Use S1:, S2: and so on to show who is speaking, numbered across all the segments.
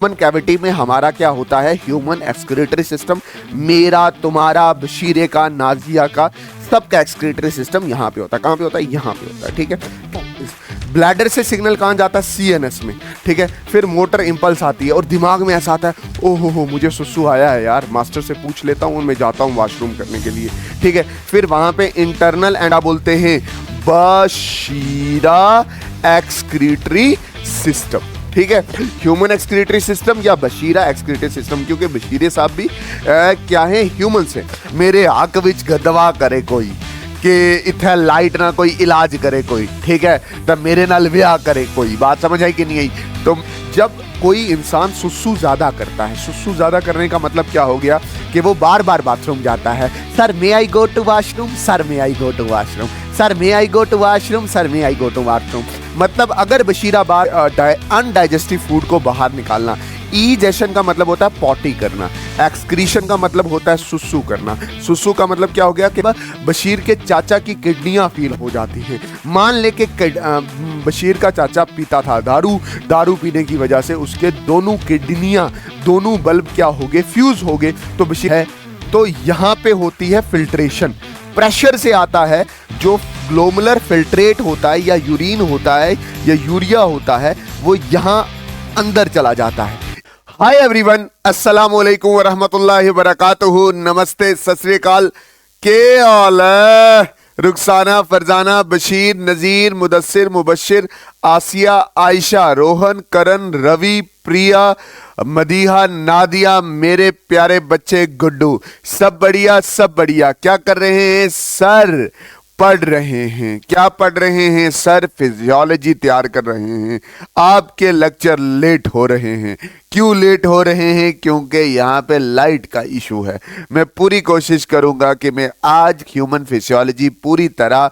S1: Human cavity में हमारा क्या होता है, ह्यूमन एक्सक्रीटरी सिस्टम, मेरा, तुम्हारा, बशीरे का, नाजिया का, सबका एक्सक्रीटरी सिस्टम यहाँ पे होता है। कहाँ पे होता है? यहाँ पे होता है। ठीक है। ब्लैडर से सिग्नल कहाँ जाता है? सीएनएस में। ठीक है। फिर मोटर इंपल्स आती है और दिमाग में ऐसा आता है, ओहो मुझे सुसु आया है यार, मास्टर से पूछ लेता हूँ, मैं जाता हूँ वॉशरूम करने के लिए। ठीक है। फिर वहाँ पे इंटरनल एंड आप बोलते हैं बशीरा एक्सक्रीटरी सिस्टम। ठीक है। ह्यूमन एक्सक्रीटरी सिस्टम या बशीरा एक्सक्रीटरी सिस्टम, क्योंकि बशीरे साहब भी क्या है, ह्यूमन से। मेरे हक विच गदवा करे कोई कि इत्थे लाइट ना कोई इलाज करे कोई, ठीक है, तो मेरे नाल ब्याह करे कोई। बात समझ आई कि नहीं आई? तो जब कोई इंसान सुसु ज्यादा करता है, सुसु ज्यादा करने का मतलब क्या हो गया कि वो बार बार बाथरूम जाता है। Sir may I go to washroom, sir may I go to washroom, sir may I go to washroom, sir may I go to washroom. मतलब अगर बशीरा बार अनडाइजेस्टिव फूड को बाहर निकालना। ईजेशन का मतलब होता है पॉटी करना, एक्सक्रीशन का मतलब होता है सुसु करना। सुसु का मतलब क्या हो गया कि बशीर के चाचा की किडनियां फील हो जाती हैं। मान ले कि बशीर का चाचा पीता था दारू, दारू पीने की वजह से उसके दोनों किडनियां, दोनों बल्ब क्या हो गए, फ्यूज हो गए। तो बशीर है, तो यहाँ पे होती है फिल्ट्रेशन, प्रेशर से आता है। जो ग्लोमुलर फिल्ट्रेट होता है या यूरिन होता है या यूरिया होता है, वो यहाँ अंदर चला जाता है। हाय एवरीवन, अस्सलाम वालेकुम व रहमतुल्लाहि व बरकातुहू। नमस्ते, सत श्री अकाल। के हाल है? रुखसाना, फरजाना, बशीर, नजीर, मुदस्सिर, मुबशिर, आसिया, आयशा, रोहन, करण, रवि, प्रिया, मदीहा, नादिया, मेरे प्यारे बच्चे गुड्डू, सब बढ़िया, सब बढ़िया। क्या कर रहे हैं सर? पढ़ रहे हैं। क्या पढ़ रहे हैं सर? फिजियोलॉजी तैयार कर रहे हैं। आपके लेक्चर लेट हो रहे हैं। क्यों लेट हो रहे हैं? क्योंकि यहाँ पे लाइट का इशू है। मैं पूरी कोशिश करूँगा कि मैं आज ह्यूमन फिजियोलॉजी पूरी तरह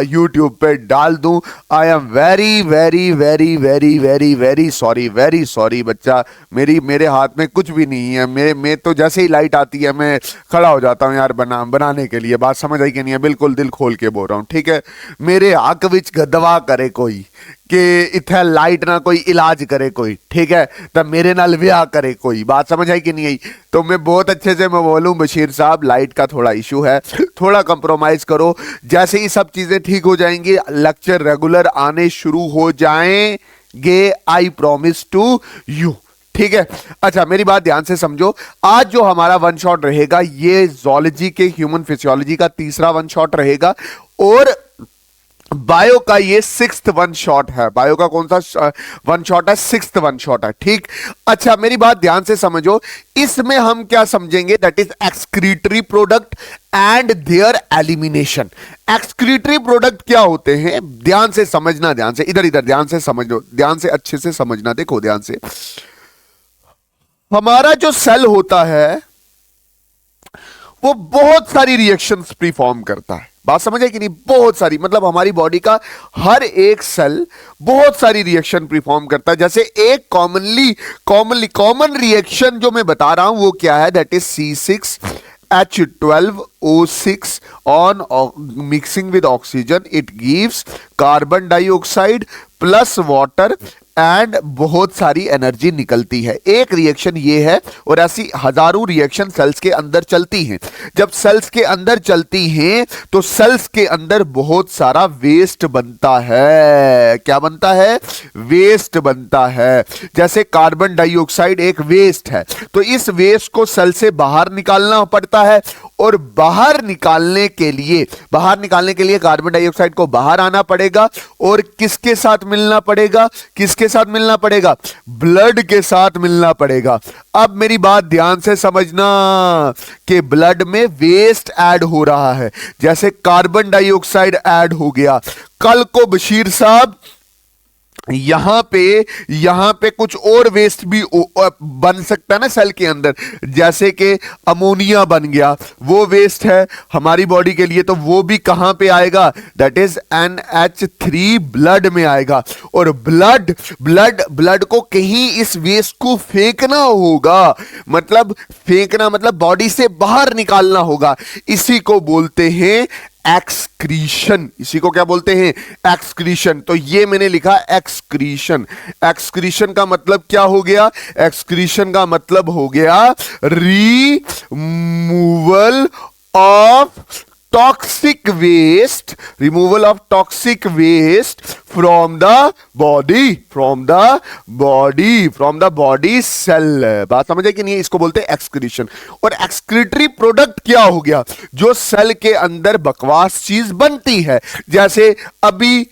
S1: यूट्यूब पे डाल दूँ। I am very very very very very very sorry, very sorry बच्चा। मेरे हाथ में कुछ भी नहीं है। मैं तो जैसे ही लाइट आती है मैं खड़ा हो जाता हूँ यार बनाने के लिए। बात समझ आई कि नहीं है? बिल्कुल दिल खोल के बोल रहा हूँ। ठीक है। मेरे हक विच गदवा करे कोई कि इत्थे लाइट ना कोई इलाज करे कोई, ठीक है, तब मेरे नाल ब्याह करे कोई। बात समझ आई कि नहीं आई? तो मैं बहुत अच्छे से मैं बोलूं, बशीर साहब लाइट का थोड़ा इशू है, थोड़ा कंप्रोमाइज करो। जैसे ही सब चीजें ठीक हो जाएंगी, लेक्चर रेगुलर आने शुरू हो जाएंगे, आई प्रॉमिस टू यू। ठीक है। अच्छा, मेरी बात ध्यान से समझो। आज जो हमारा वन शॉट रहेगा, ये जूलॉजी के ह्यूमन फिजियोलॉजी का तीसरा वन शॉट रहेगा और बायो का ये सिक्स्थ वन शॉट है। बायो का कौन सा वन शॉट है? सिक्स्थ वन शॉट है। ठीक। अच्छा, मेरी बात ध्यान से समझो। इसमें हम क्या समझेंगे? That is excretory product and there elimination. Excretory product क्या होते हैं? ध्यान से समझना, ध्यान से, इधर इधर ध्यान से समझो, ध्यान से अच्छे से समझना। देखो ध्यान से, हमारा जो सेल होता है वो बहुत सारी रिएक्शंस परफॉर्म करता है। बात समझ आई कि नहीं? बहुत सारी, मतलब हमारी बॉडी का हर एक सेल बहुत सारी रिएक्शन परफॉर्म करता है। जैसे एक कॉमन रिएक्शन जो मैं बता रहा हूं वो क्या है? That is C6H12O6 on mixing with oxygen, it gives carbon dioxide plus water and बहुत सारी एनर्जी निकलती है। एक रिएक्शन ये है और ऐसी हजारों रिएक्शन सेल्स के अंदर चलती हैं। जब सेल्स के अंदर चलती हैं तो सेल्स के अंदर बहुत सारा वेस्ट बनता है। क्या बनता है? वेस्ट बनता है। जैसे कार्बन डाइऑक्साइड एक वेस्ट है, तो इस वेस्ट को सेल से बाहर निकालना पड़ता है और बाहर निकालने के लिए कार्बन डाइऑक्साइड को बाहर आना पड़ेगा और किसके साथ मिलना पड़ेगा? किसके साथ मिलना पड़ेगा? ब्लड के साथ मिलना पड़ेगा। अब मेरी बात ध्यान से समझना कि ब्लड में वेस्ट ऐड हो रहा है। जैसे कार्बन डाइऑक्साइड ऐड हो गया, कल को बशीर साहब यहां पे कुछ और वेस्ट भी बन सकता है ना सेल के अंदर। जैसे कि अमोनिया बन गया, वो वेस्ट है हमारी बॉडी के लिए, तो वो भी कहां पे आएगा? दैट इज NH3 ब्लड में आएगा। और ब्लड को कहीं इस वेस्ट को फेंकना होगा, मतलब बॉडी से बाहर निकालना होगा। इसी को बोलते हैं एक्सक्रीशन, इसी को क्या बोलते हैं? एक्सक्रीशन। तो ये मैंने लिखा एक्सक्रीशन। एक्सक्रीशन का मतलब क्या हो गया? एक्सक्रीशन का मतलब हो गया removal of toxic waste, removal of toxic waste from the body, from the body, from the body cell. बात समझे कि नहीं? इसको बोलते हैं एक्सक्रीशन। और एक्सक्रीटरी प्रोडक्ट क्या हो गया? जो सेल के अंदर बकवास चीज बनती है, जैसे अभी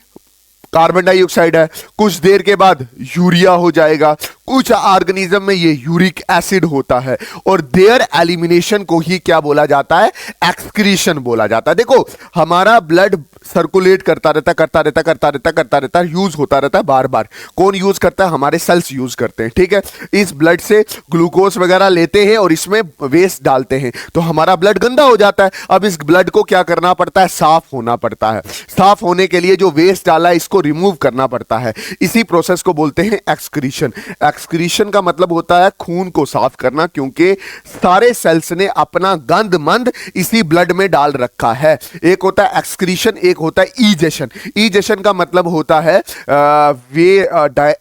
S1: कार्बन डाइऑक्साइड है, कुछ देर के बाद यूरिया हो जाएगा, कुछ ऑर्गेनिज्म में ये यूरिक एसिड होता है, और देयर एलिमिनेशन को ही क्या बोला जाता है? एक्सक्रीशन बोला जाता है। देखो, हमारा ब्लड सर्कुलेट करता रहता, यूज होता रहता है बार बार। कौन यूज करता है? हमारे सेल्स यूज करते हैं, ठीक है। इस ब्लड से ग्लूकोज वगैरह लेते हैं और इसमें वेस्ट डालते हैं, तो हमारा ब्लड गंदा हो जाता है। अब इस ब्लड को क्या करना पड़ता है? साफ होना पड़ता है। साफ होने के लिए जो वेस्ट डाला है इसको रिमूव करना पड़ता है। इसी प्रोसेस को बोलते हैं एक्सक्रीशन। एक्सक्रीशन का मतलब होता है खून को साफ करना, क्योंकि सारे सेल्स ने अपना गंद मंद इसी ब्लड में डाल रखा है। एक होता है एक्सक्रीशन, एक होता है ईजेशन। ईजेशन का मतलब होता है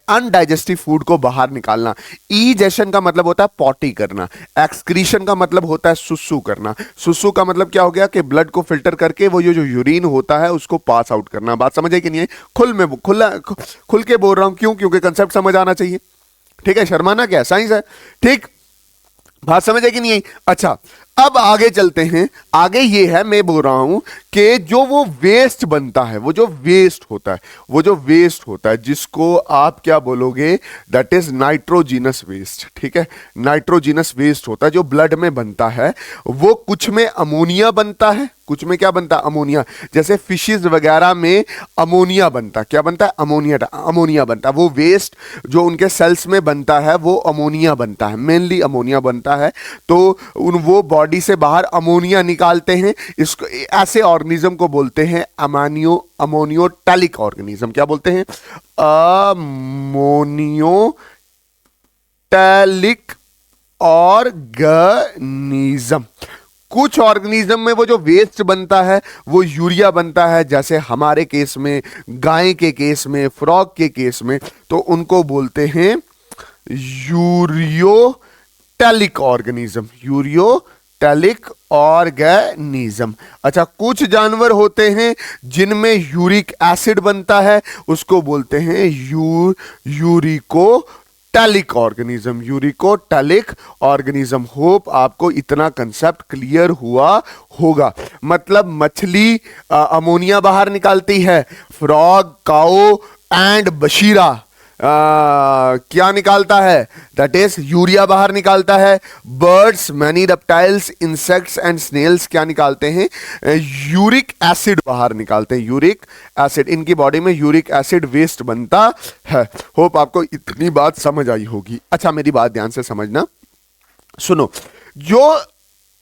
S1: अनडाइजेस्टिव फूड को बाहर निकालना। ईजेशन का मतलब होता है पॉटी करना। एक्सक्रीशन का मतलब होता है सुसु करना। सुसु का मतलब क्या हो गया? कि ब्लड को फिल्टर करके वो जो यूरिन होता है उसको पास आउट करना। बात समझे कि नहीं है? खुल के बोल रहा हूं, क्यों? क्योंकि कंसेप्ट समझ आना चाहिए, ठीक है। शर्माना क्या, साइंस है, ठीक। बात समझे कि नहीं आई? अच्छा, अब आगे चलते हैं। आगे ये है, मैं बोल रहा हूं कि जो वो वेस्ट बनता है, वो जो वेस्ट होता है, जिसको आप क्या बोलोगे? दैट इज नाइट्रोजीनस वेस्ट, ठीक है। नाइट्रोजीनस वेस्ट होता है जो ब्लड में बनता है। वो कुछ में अमोनिया बनता है, कुछ में क्या बनता है? अमोनिया। जैसे फिशेस वगैरह में अमोनिया बनता है। क्या बनता है? अमोनिया बनता है। वो वेस्ट जो उनके सेल्स में बनता है वो अमोनिया बनता है, मेनली अमोनिया बनता है। तो वो बॉडी से बाहर अमोनिया निकालते हैं। इसको, ऐसे ऑर्गेनिज्म को बोलते हैं अमोनियोटैलिक ऑर्गेनिज्म। क्या बोलते हैं? अमोनियोटैलिक ऑर्गेनिज्म। कुछ ऑर्गेनिज्म में वो जो वेस्ट बनता है वो यूरिया बनता है, जैसे हमारे केस में, गाय के केस में, फ्रॉग के केस में, तो उनको बोलते हैं यूरियोटैलिक ऑर्गेनिज्म। अच्छा, कुछ जानवर होते हैं जिनमें यूरिक एसिड बनता है, उसको बोलते हैं यूरिकोटैलिक ऑर्गेनिज्म। होप आपको इतना कंसेप्ट क्लियर हुआ होगा। मतलब मछली अमोनिया बाहर निकालती है, फ्रॉग, काऊ एंड बशीरा क्या निकालता है? दैट इज यूरिया बाहर निकालता है। Birds, many reptiles, insects and snails क्या निकालते हैं? यूरिक एसिड बाहर निकालते हैं, यूरिक एसिड। इनकी बॉडी में यूरिक एसिड वेस्ट बनता है। होप आपको इतनी बात समझ आई होगी। अच्छा, मेरी बात ध्यान से समझना, सुनो। जो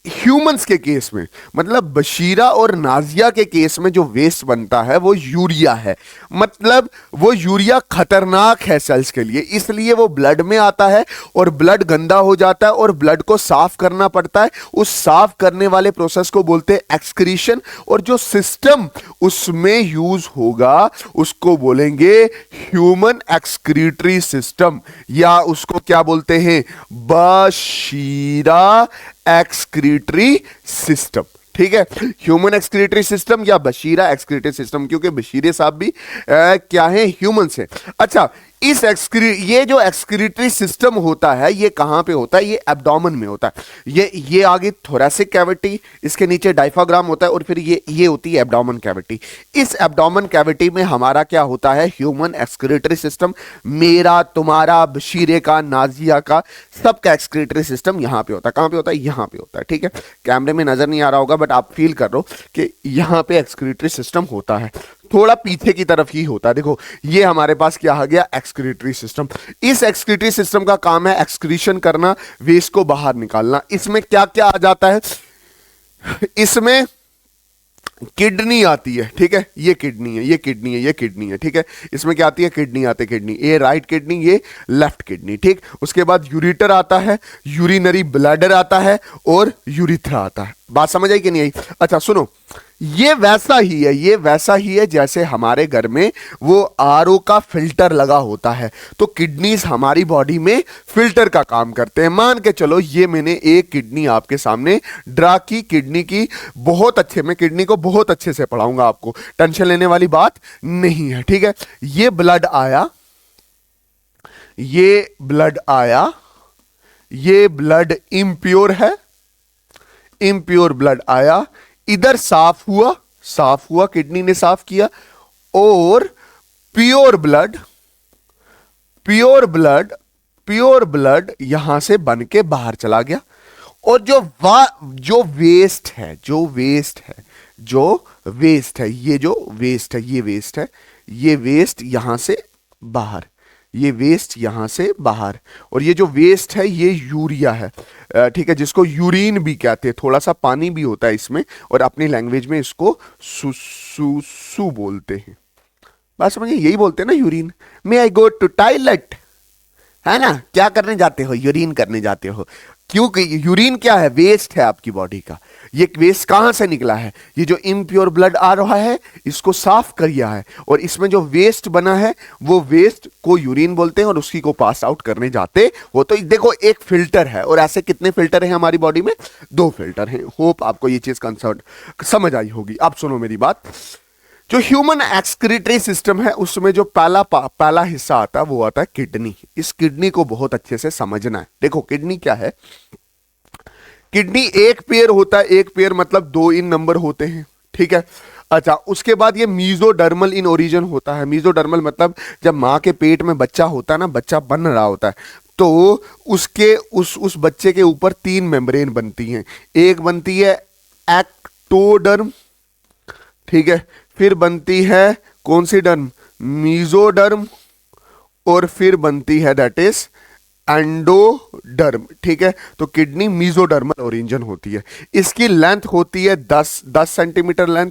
S1: ह्यूमंस के केस में, मतलब बशीरा और नाजिया के केस में जो वेस्ट बनता है वो यूरिया है। मतलब वो यूरिया खतरनाक है सेल्स के लिए, इसलिए वो ब्लड में आता है और ब्लड गंदा हो जाता है और ब्लड को साफ करना पड़ता है। उस साफ करने वाले प्रोसेस को बोलते हैं एक्सक्रीशन। और जो सिस्टम उसमें यूज होगा उसको बोलेंगे ह्यूमन एक्सक्रीटरी सिस्टम, या उसको क्या बोलते हैं? बशीरा एक्सक्रीटरी सिस्टम, ठीक है। ह्यूमन एक्सक्रीटरी सिस्टम या बशीरा एक्सक्रीटरी सिस्टम, क्योंकि बशीरे साहब भी क्या है? ह्यूमन से। अच्छा, ये जो एक्सक्रीटरी सिस्टम होता है ये कहां पे होता है? ये एब्डोमेन में होता है। ये आगे थोरैसिक कैविटी, इसके नीचे डायफ्राम होता है, और फिर ये होती है एब्डोमेन कैविटी। इस एब्डोमेन कैविटी में हमारा क्या होता है? Human excretory system. मेरा, तुम्हारा, बशीरे का, नाजिया का, सबका एक्सक्रीटरी सिस्टम यहां पे होता है। कहां पे होता है? यहां पे होता है, ठीक है। कैमरे में नजर नहीं आ रहा होगा, बट आप फील कर रहे हो कि यहां पे एक्सक्रीटरी सिस्टम होता है। थोड़ा पीछे की तरफ ही होता है। देखो, ये हमारे पास क्या आ गया? Excretory system. इस एक्सक्रीटरी सिस्टम का काम है एक्सक्रीशन करना, वेस्ट को बाहर निकालना। इसमें क्या क्या आ जाता है? इसमें किडनी आती है, ठीक है। ये किडनी है, ये किडनी है, ये किडनी है, ठीक है। इसमें क्या आती है? किडनी आती है, किडनी। ये राइट किडनी, ये लेफ्ट किडनी, ठीक। उसके बाद यूरेटर आता है, यूरिनरी ब्लैडर आता है, और यूरिथ्रा आता है। बात समझ आई कि नहीं आई? अच्छा सुनो, ये वैसा ही है, ये वैसा ही है जैसे हमारे घर में वो आरओ का फिल्टर लगा होता है, तो किडनीज हमारी बॉडी में फिल्टर का काम करते हैं। मान के चलो ये मैंने एक किडनी आपके सामने ड्रा की, किडनी की बहुत अच्छे, मैं किडनी को बहुत अच्छे से पढ़ाऊंगा आपको, टेंशन लेने वाली बात नहीं है, ठीक है। ये ब्लड आया, ये ब्लड आया, ये ब्लड इम्प्योर है, इम्प्योर ब्लड आया, इधर साफ हुआ, साफ हुआ, किडनी ने साफ किया, और pure blood, pure blood, pure blood यहां से बन के बाहर चला गया। और जो वेस्ट है, जो वेस्ट है, जो वेस्ट है, ये जो वेस्ट है, ये वेस्ट है, ये वेस्ट यहां से बाहर, ये वेस्ट यहां से बाहर, और ये जो वेस्ट है ये यूरिया है, ठीक है, जिसको यूरिन भी कहते हैं, थोड़ा सा पानी भी होता है इसमें, और अपनी लैंग्वेज में इसको सुसु बोलते हैं। बात समझिए, यही बोलते हैं ना urine. May I go to toilet, है ना, क्या करने जाते हो, यूरिन करने जाते हो। क्योंकि यूरिन क्या है, वेस्ट है आपकी बॉडी का। ये वेस्ट कहां से निकला है, ये जो इम्प्योर ब्लड आ रहा है इसको साफ किया है, और इसमें जो वेस्ट बना है वो वेस्ट को यूरिन बोलते हैं, और उसी को पास आउट करने जाते हो। तो देखो एक फिल्टर है, और ऐसे कितने फिल्टर हैं हमारी बॉडी में, 2 फिल्टर हैं। होप आपको ये चीज कंसर्ट समझ आई होगी। अब सुनो मेरी बात, जो ह्यूमन एक्सक्रीटरी सिस्टम है उसमें जो पहला हिस्सा आता है वो आता है किडनी। इस किडनी को बहुत अच्छे से समझना है। देखो किडनी क्या है, किडनी एक पेयर होता है, एक पेयर मतलब 2 इन नंबर होते हैं, ठीक है। अच्छा, उसके बाद ये मीजोडर्मल इन ओरिजिन होता है। मीजोडर्मल मतलब जब माँ के पेट में बच्चा होता है ना, बच्चा बन रहा होता है, तो उसके उस बच्चे के ऊपर 3 मेम्ब्रेन बनती हैं। एक बनती है एक्टोडर्म, ठीक है, फिर बनती है कौन सी डर्म, मीजोडर्म, और फिर बनती है दैट इज एंडोडर्म, ठीक है। तो किडनी मीजोडर्मल ओरिजिन होती है। इसकी लेंथ होती है 10 सेंटीमीटर लेंथ,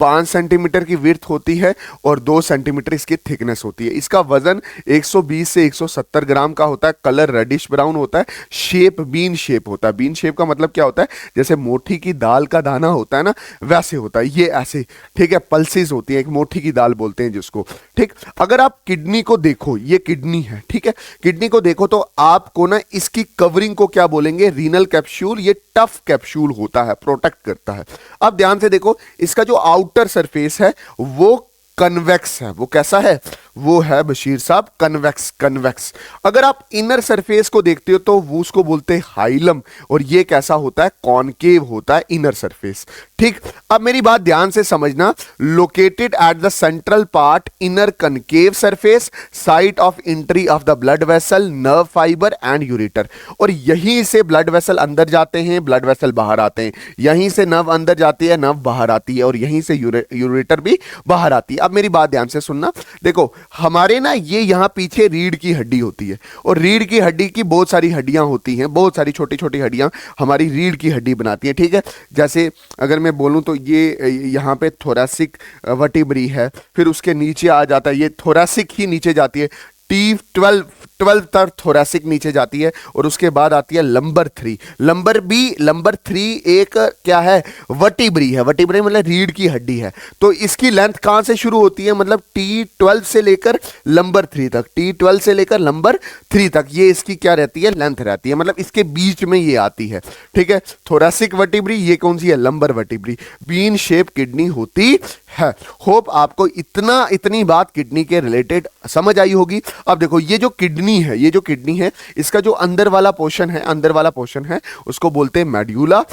S1: 5 सेंटीमीटर की विड्थ होती है, और 2 सेंटीमीटर इसकी थिकनेस होती है। इसका वजन 120 से 170 ग्राम का होता है। कलर रेडिश ब्राउन होता है। शेप बीन शेप होता है। बीन शेप का मतलब क्या होता है, जैसे मोठी की दाल का दाना होता है ना, वैसे होता है ये ऐसे, ठीक है। पल्सेस होती है, एक मोठी की दाल बोलते हैं जिसको, ठीक। अगर आप किडनी को देखो, ये किडनी है, ठीक है, किडनी को देखो तो आपको ना इसकी कवरिंग को क्या बोलेंगे, रीनल कैप्सूल। ये टफ कैप्सूल होता है, प्रोटेक्ट करता है। अब ध्यान से देखो, इसका जो आउटर सरफेस है वो कन्वेक्स है। वो कैसा है, वो है बशीर साहब कन्वेक्स, कन्वेक्स। अगर आप इनर सरफेस को देखते हो तो वो उसको बोलते हैं हाइलम, और ये कैसा होता है, कॉनकेव होता है इनर सरफेस, ठीक। अब मेरी बात ध्यान से समझना, located at the central part, inner concave surface, site of entry of the blood vessel, nerve fibre and ureter. और यहीं से ब्लड वेसल अंदर जाते हैं, ब्लड वेसल बाहर आते हैं, यहीं से नर्व अंदर जाती है, नर्व बाहर आती है, और यहीं से यूरेटर भी बाहर आती है। अब मेरी बात ध्यान से सुनना, देखो हमारे ना ये यहां पीछे रीढ़ की हड्डी होती है, और रीढ़ की हड्डी की बहुत सारी हड्डियां होती हैं, बहुत सारी छोटी छोटी हड्डियां हमारी रीढ़ की हड्डी बनाती हैं, ठीक है। जैसे अगर मैं बोलूं तो ये यहां पे थोरैसिक वर्टिब्री है, फिर उसके नीचे आ जाता है, ये थोरैसिक ही नीचे जाती है, T12 तक थोरैसिक नीचे जाती है, और उसके बाद आती है लंबर 3। लंबर 3 एक क्या है, वर्टिब्री है। वर्टिब्री मतलब रीढ़ की हड्डी है। तो इसकी लेंथ कहां से शुरू होती है, मतलब T12 से लेकर लंबर 3 तक, T12 से लेकर लंबर 3 तक ये इसकी क्या रहती है, लेंथ रहती है, मतलब इसके बीच में ये आती है, ठीक है। थोरैसिक वर्टिब्री, ये कौन सी है, lumbar vertebrae. Bean shape kidney होती है। होप आपको इतनी बात किडनी के रिलेटेड समझ आई होगी। अब देखो ये जो किडनी है, ये जो किडनी है, इसका जो अंदर वाला पोर्शन है, अंदर वाला पोर्शन है उसको बोलते हैं मेड्यूला,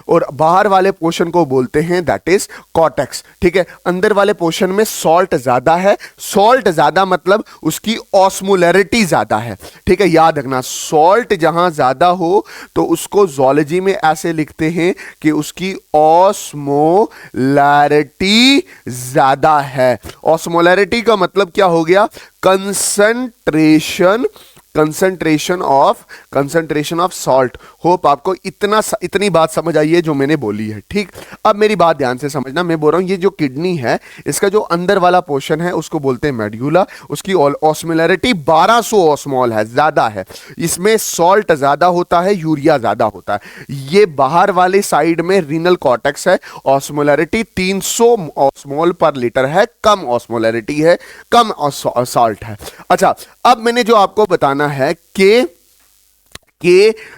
S1: और बाहर वाले पोर्शन को बोलते हैं दैट इज कॉर्टेक्स, ठीक है। अंदर वाले पोर्शन में सॉल्ट ज्यादा है, सॉल्ट ज्यादा मतलब उसकी ऑस्मोलैरिटी ज्यादा है, ठीक है। याद रखना, सॉल्ट जहां ज्यादा हो तो उसको ज़ूलॉजी में ऐसे लिखते हैं कि उसकी ऑस्मोलैरिटी ज्यादा है। ऑस्मोलैरिटी का मतलब क्या हो गया, concentration concentration of salt. Hope आपको इतनी बात समझ आई है जो मैंने बोली है, ठीक। अब मेरी बात ध्यान से समझना, मैं बोल रहा हूं ये जो किडनी है इसका जो अंदर वाला पोर्शन है उसको बोलते हैं मेड्यूला। उसकी ऑस्मोलैरिटी 1200 ऑस्मोल है, ज्यादा है। इसमें सॉल्ट ज्यादा होता है, यूरिया ज्यादा होता है। ये बाहर वाले साइड में रीनल कॉर्टेक्स है, ऑस्मोलैरिटी 300 ऑस्मोल पर लीटर है, कम ऑस्मोलैरिटी है, कम सॉल्ट है। अच्छा, अब मैंने जो आपको बताना है कि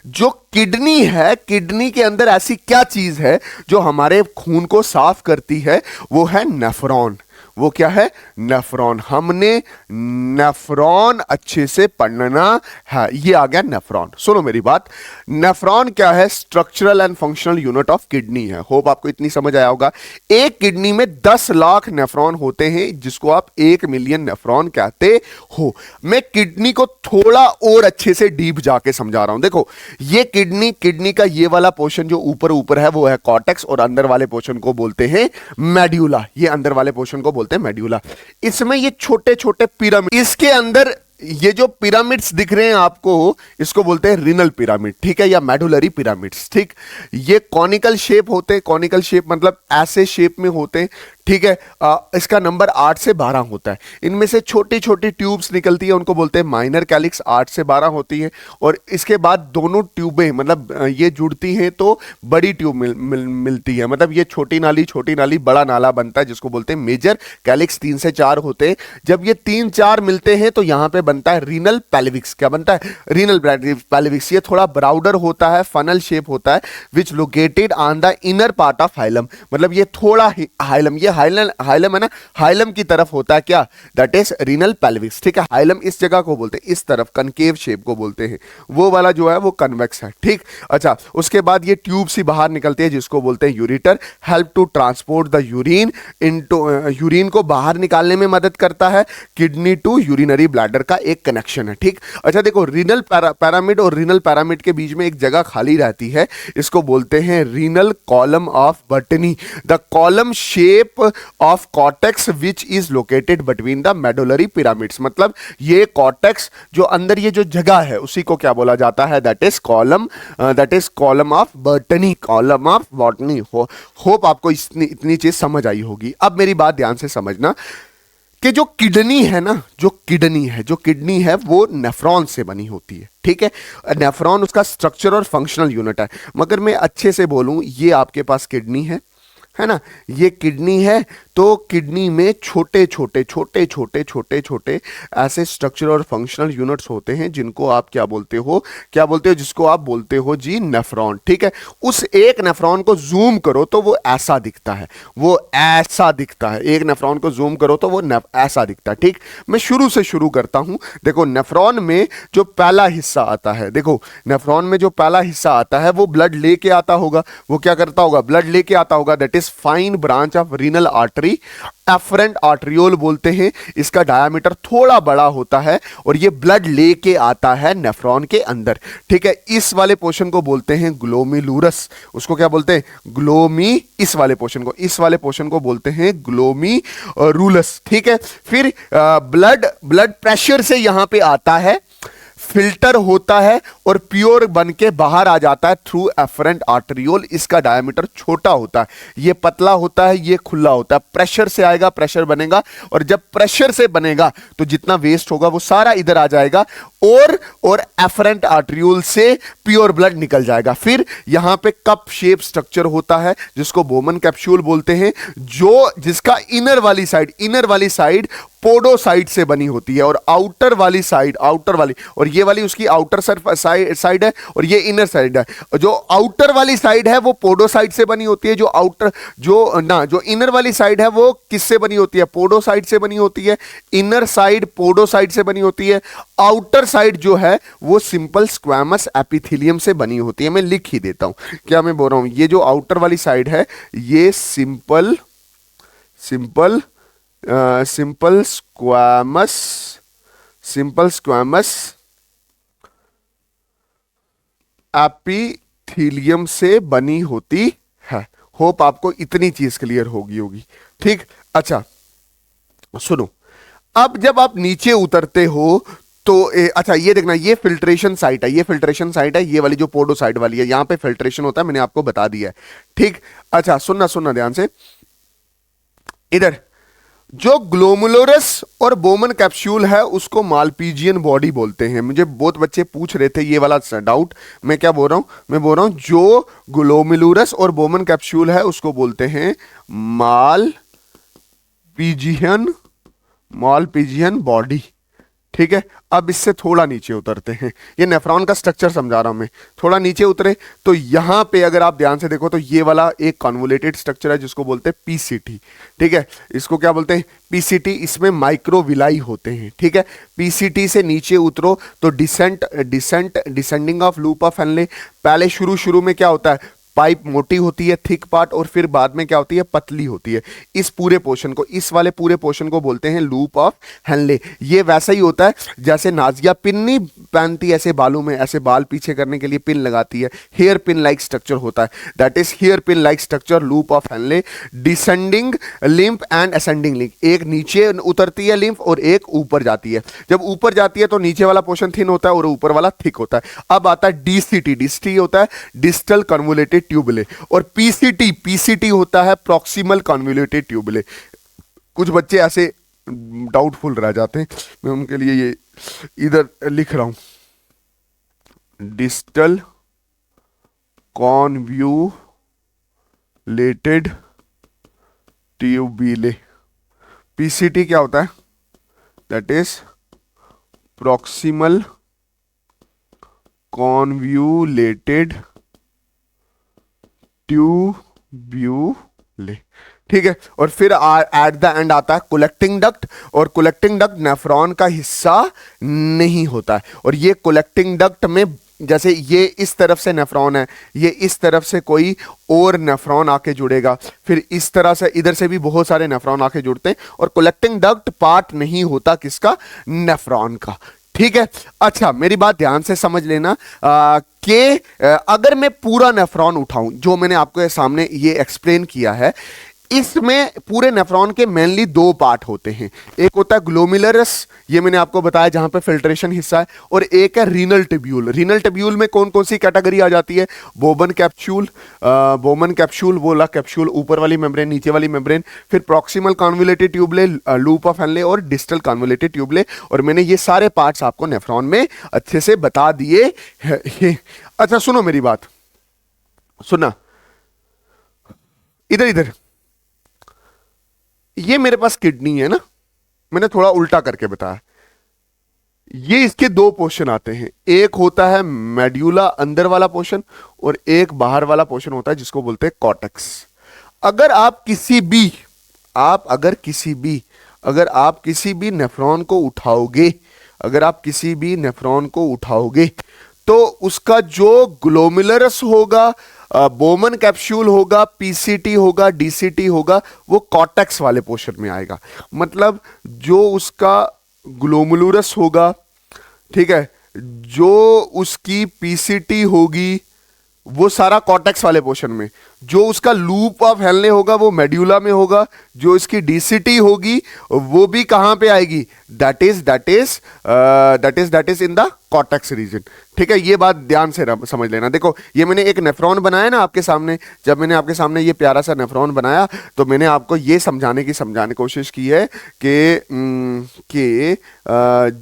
S1: जो किडनी है, किडनी के अंदर ऐसी क्या चीज है जो हमारे खून को साफ करती है, वो है नेफ्रॉन। वो क्या है? नेफ्रॉन। हमने नेफ्रॉन अच्छे से पढ़ना है। ये आ गया नेफ्रॉन। सुनो मेरी बात, नेफ्रॉन क्या है? Structural and functional unit of kidney है। होप आपको इतनी समझ आया होगा। एक किडनी में 10 लाख नेफ्रॉन होते हैं, जिसको आप 1 मिलियन नेफ्रॉन कहते हो। मैं किडनी को थोड़ा और अच्छे से डीप जाके समझा रहा हूं। देखो, ये किडनी का ये वाला पोर्शन जो ऊपर ऊपर है वो है कॉर्टेक्स, और अंदर वाले पोर्शन को बोलते हैं मेड्यूला। ये अंदर वाले पोर्शन को बोलते हैं मेड्यूला। इसमें ये छोटे छोटे पिरामिड, इसके अंदर ये जो पिरामिड्स दिख रहे हैं आपको, इसको बोलते हैं रीनल पिरामिड, ठीक है, या मेडुलरी पिरामिड्स, ठीक। ये कॉनिकल शेप होते हैं। कॉनिकल शेप मतलब ऐसे शेप में होते हैं, ठीक है। इसका नंबर 8 से 12 होता है। इनमें से छोटी छोटी ट्यूब्स निकलती है, उनको बोलते हैं माइनर कैलिक्स। 8 से 12 होती है, और इसके बाद दोनों ट्यूबें मतलब ये जुड़ती हैं तो बड़ी ट्यूब मिलती है। मतलब ये छोटी नाली बड़ा नाला बनता है, जिसको बोलते हैं मेजर कैलिक्स। 3 से 4 होते हैं। जब ये 3-4 मिलते हैं तो यहां पे बनता है रीनल पैल्विक्स। क्या बनता है? Renal pelvis. ये थोड़ा ब्राउडर होता है, फनल शेप होता है, which located on the inner part of hilum. मतलब ये थोड़ा हाइलम, ये हाइलम है ना, हाइलम की तरफ होता है क्या? दैट इज रीनल पैल्विक्स, ठीक है। हाइलम इस जगह को बोलते हैं, इस तरफ कनकेव शेप को बोलते हैं। वो वाला जो है वो कन्वेक्स है, ठीक। अच्छा, उसके बाद ये ट्यूब सी बाहर निकलती है, जिसको बोलते हैं ureter. Help to transport the urine into, urine को बाहर निकालने में मदद करता है। किडनी टू यूरिनरी ब्लैडर का एक कनेक्शन है, ठीक। अच्छा देखो, रीनल पैरामिड और रीनल पैरामिड के बीच में एक जगह खाली रहती है, इसको बोलते हैं renal column of Bertini. The column shape of cortex which is located between the medullary pyramids. मतलब ये कॉर्टेक्स जो अंदर ये जो जगह है उसी को क्या बोला जाता है? That is column of Bertini, column of botany. Hope आपको इतनी चीज समझ आई होगी। अब मेरी बात ध्यान से समझना कि जो किडनी है वो नेफ्रॉन से बनी होती है, ठीक है। नेफ्रॉन उसका स्ट्रक्चर और फंक्शनल यूनिट है। मगर मैं अच्छे से बोलूं, ये आपके पास किडनी है ना, ये किडनी है। तो किडनी में छोटे छोटे ऐसे स्ट्रक्चर और फंक्शनल यूनिट्स होते हैं, जिनको आप क्या बोलते हो? जिसको आप बोलते हो जी नेफ्रॉन, ठीक है। उस एक नेफ्रॉन को जूम करो तो वो ऐसा दिखता है, एक नेफ्रॉन को जूम करो तो वो ऐसा दिखता है, ठीक। मैं शुरू से शुरू करता हूं। देखो, नेफ्रॉन में जो पहला हिस्सा आता है, वो ब्लड लेके आता होगा। वो क्या करता होगा? ब्लड लेके आता होगा। That is fine branch of renal artery, afferent arteriole बोलते हैं। इसका डायामीटर थोड़ा बड़ा होता है, और ये ब्लड लेके आता है नेफ्रॉन के अंदर, ठीक है। इस वाले पोर्शन को बोलते हैं ग्लोमेरुलस। उसको क्या बोलते हैं? इस वाले पोर्शन को बोलते हैं ग्लोमेरुलस, ठीक है। फिर ब्लड प्रेशर से यहां पे आता है, फिल्टर होता है और प्योर बन के बाहर आ जाता है थ्रू एफरेंट आर्टरियोल। इसका डायमीटर छोटा होता है, ये पतला होता है, ये खुला होता है। प्रेशर से आएगा, प्रेशर बनेगा, और जब प्रेशर से बनेगा तो जितना वेस्ट होगा वो सारा इधर आ जाएगा, और एफरेंट आर्टरियोल से प्योर ब्लड निकल जाएगा। फिर यहां पे कप शेप स्ट्रक्चर होता है, जिसको बोमन कैप्सूल बोलते हैं, जिसका इनर वाली साइड पोडोसाइट से बनी होती है, और आउटर वाली और ये वाली उसकी आउटर साइड है, और ये इनर साइड है। जो आउटर वाली साइड है वो पोडोसाइट से बनी होती है। जो इनर वाली साइड है वो किससे बनी होती है? पोडोसाइट से बनी होती है। इनर साइड पोडोसाइट से बनी होती है। आउटर साइड जो है वो सिंपल स्क्वैमस एपिथेलियम से बनी होती है। मैं लिख ही देता हूं, क्या मैं बोल रहा हूं? ये जो आउटर वाली साइड है, ये सिंपल स्क्वैमस एपिथेलियम से बनी होती है। होप आपको इतनी चीज क्लियर होगी, ठीक। अच्छा सुनो, अब जब आप नीचे उतरते हो अच्छा ये देखना, ये फिल्ट्रेशन साइट है, ये फिल्ट्रेशन साइट है, ये वाली जो पोडोसाइट वाली है, यहां पे फिल्ट्रेशन होता है, मैंने आपको बता दिया है। ठीक, अच्छा सुनना सुनना ध्यान से, इधर जो ग्लोमुलरस और बोमन कैप्सूल है उसको मालपीजियन बॉडी बोलते हैं। मुझे बहुत बच्चे पूछ रहे थे ये वाला डाउट, मैं क्या बोल रहा हूं, मैं बोल रहा हूं जो ग्लोमुलरस और बोमन कैप्सूल है उसको बोलते हैं मालपीजियन बॉडी। ठीक है, अब इससे थोड़ा नीचे उतरते हैं, ये नेफ्रॉन का स्ट्रक्चर समझा रहा हूं मैं। थोड़ा नीचे उतरे तो यहां पे अगर आप ध्यान से देखो तो ये वाला एक कन्वोलेटेड स्ट्रक्चर है जिसको बोलते हैं पीसीटी। ठीक है, इसको क्या बोलते हैं, पीसीटी। इसमें माइक्रोविलाई होते हैं। ठीक है, पीसीटी से नीचे उतरो तो descending of loop of Henley. पहले शुरू में क्या होता है, पाइप मोटी होती है, थिक पार्ट, और फिर बाद में क्या होती है, पतली होती है। इस पूरे पोर्शन को, इस वाले पूरे पोर्शन को बोलते हैं लूप ऑफ हेनले। ये वैसा ही होता है जैसे नाजिया पिन नहीं पहनती ऐसे बालों में, ऐसे बाल पीछे करने के लिए पिन लगाती है, हेयर पिन लाइक स्ट्रक्चर होता है, that is here pin like structure, loop of Henley. Descending lymph and ascending lymph, एक नीचे उतरती है लिम्फ और एक ऊपर जाती है। जब ऊपर जाती है तो नीचे वाला पोर्शन थिन होता है और ऊपर वाला थिक होता है। अब आता है डीसीटी, डीसीटी होता है डिस्टल कन्वोलेटेड ट्यूबुले, और पीसीटी होता है प्रॉक्सिमल कन्वोल्यूटेड ट्यूबुले। कुछ बच्चे ऐसे डाउटफुल रह जाते हैं, मैं उनके लिए ये इधर लिख रहा हूं, डिस्टल कॉन्व्यूलेटेड ट्यूबुले। पीसीटी क्या होता है, दैट इज प्रॉक्सिमल कॉन्व्यूलेटेड ट्यूब्यूले। ठीक है, और फिर एट द एंड आता है कलेक्टिंग डक्ट, और कलेक्टिंग डक्ट नेफ्रॉन का हिस्सा नहीं होता है। और ये कलेक्टिंग डक्ट में जैसे ये इस तरफ से नेफ्रॉन है, ये इस तरफ से कोई और नेफ्रॉन आके जुड़ेगा, फिर इस तरह से इधर से भी बहुत सारे नेफ्रॉन आके जुड़ते हैं, और कलेक्टिंग डक्ट पार्ट नहीं होता किसका, नेफ्रॉन का। ठीक है, अच्छा मेरी बात ध्यान से समझ लेना कि अगर मैं पूरा नेफ्रॉन उठाऊं, जो मैंने आपके सामने ये एक्सप्लेन किया है, इसमें पूरे नेफ्रॉन के मेनली दो पार्ट होते हैं। एक होता है ग्लोमेरुलस, ये मैंने आपको बताया जहां पे फिल्ट्रेशन हिस्सा है, और एक है रीनल ट्यूब्यूल। रीनल ट्यूब्यूल में कौन कौन सी कैटेगरी आ जाती है, बोमन कैप्सूल बोला, कैप्सूल ऊपर वाली मेम्ब्रेन, नीचे वाली मेम्ब्रेन, फिर proximal convoluted tubule, loop of Henle, और डिस्टल कन्वोल्यूटेड ट्यूबुले। और मैंने ये सारे पार्ट्स आपको नेफ्रॉन में अच्छे से बता दिए। अच्छा सुनो मेरी बात, सुना इधर, ये मेरे पास किडनी है ना, मैंने थोड़ा उल्टा करके बताया। ये इसके दो पोर्शन आते हैं, एक होता है मेड्यूला अंदर वाला पोर्शन, और एक बाहर वाला पोर्शन होता है जिसको बोलते हैं कॉर्टेक्स। अगर आप किसी भी नेफ्रॉन को उठाओगे, तो उसका जो ग्लोमेरुलस होगा, बोमन कैप्सूल होगा, पीसीटी होगा, डीसीटी होगा, वो कॉर्टेक्स वाले पोर्शन में आएगा। मतलब जो उसका ग्लोमेरुलस होगा, ठीक है, जो उसकी पीसीटी होगी, वो सारा कॉर्टेक्स वाले पोर्शन में। जो उसका लूप ऑफ हेनले होगा वो मेड्यूला में होगा। जो इसकी डीसीटी होगी वो भी कहां पे आएगी, that is in the cortex region. ठीक है, ये बात ध्यान से समझ लेना। देखो ये मैंने एक नेफ्रॉन बनाया ना आपके सामने, जब मैंने आपके सामने ये प्यारा सा नेफ्रॉन बनाया तो मैंने आपको ये समझाने की कोशिश की है कि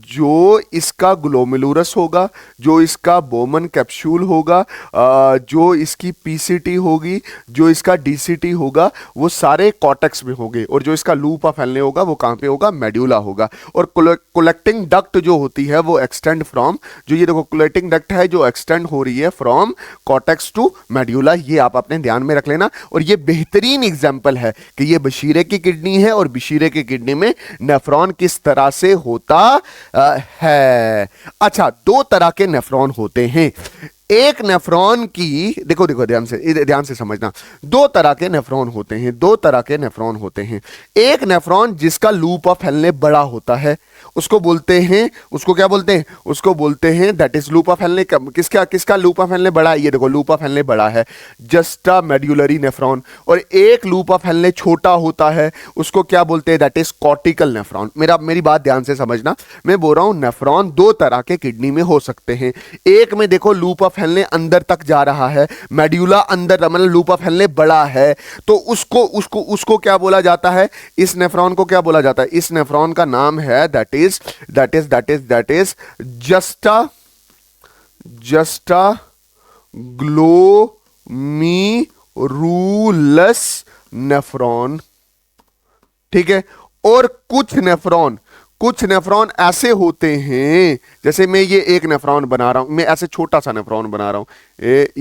S1: जो इसका ग्लोमेरुलस होगा, जो इसका बोमन कैप्सूल होगा, जो इसकी पीसीटी होगी, जो इसका डीसीटी होगा, वो सारे कॉर्टेक्स में होंगे, और जो इसका लूप ऑफ हेनले होगा वो कहां पे होगा, मेड्यूला होगा। और कलेक्टिंग डक्ट जो होती है वो एक्सटेंड फ्रॉम, जो ये देखो कलेक्टिंग डक्ट है जो एक्सटेंड हो रही है फ्रॉम कॉर्टेक्स टू मेड्यूला। ये आप अपने ध्यान में रख लेना। और ये बेहतरीन एग्जांपल है कि ये बशीरे की किडनी है, और बशीरे की किडनी में नेफ्रॉन किस तरह से होता है। अच्छा, दो तरह के नेफ्रॉन होते हैं। एक नेफ्रॉन की, देखो ध्यान से समझना, दो तरह के नेफ्रॉन होते हैं। एक नेफ्रॉन जिसका लूप ऑफ हेनले बड़ा होता है, उसको बोलते हैं, उसको क्या बोलते हैं, उसको बोलते हैं that is loop of Henley. किसका किसका लूप ऑफ हेनले बड़ा है, ये देखो लूप ऑफ हेनले बड़ा है जस्टा मेड्यूलरी नेफ्रॉन, और एक लूप ऑफ हेनले छोटा होता है, उसको क्या बोलते हैं, दैट इज कॉर्टिकल नेफ्रॉन। मेरी बात ध्यान से समझना, मैं बोल रहा हूं नेफ्रॉन दो तरह के किडनी में हो सकते हैं। एक में देखो लूप ऑफ हेनले अंदर तक जा रहा है, मेड्यूला अंदर, मतलब लूप ऑफ हेनले बड़ा है, तो उसको उसको उसको क्या बोला जाता है, इस नेफ्रॉन को क्या बोला जाता है, इस नेफ्रॉन का नाम है that is juxta juxta glomerulus nephron. ठीक है, और कुछ नेफ्रॉन ऐसे होते हैं, जैसे मैं ये एक नेफ्रॉन बना रहा हूं, मैं ऐसे छोटा सा नेफ्रॉन बना रहा हूं,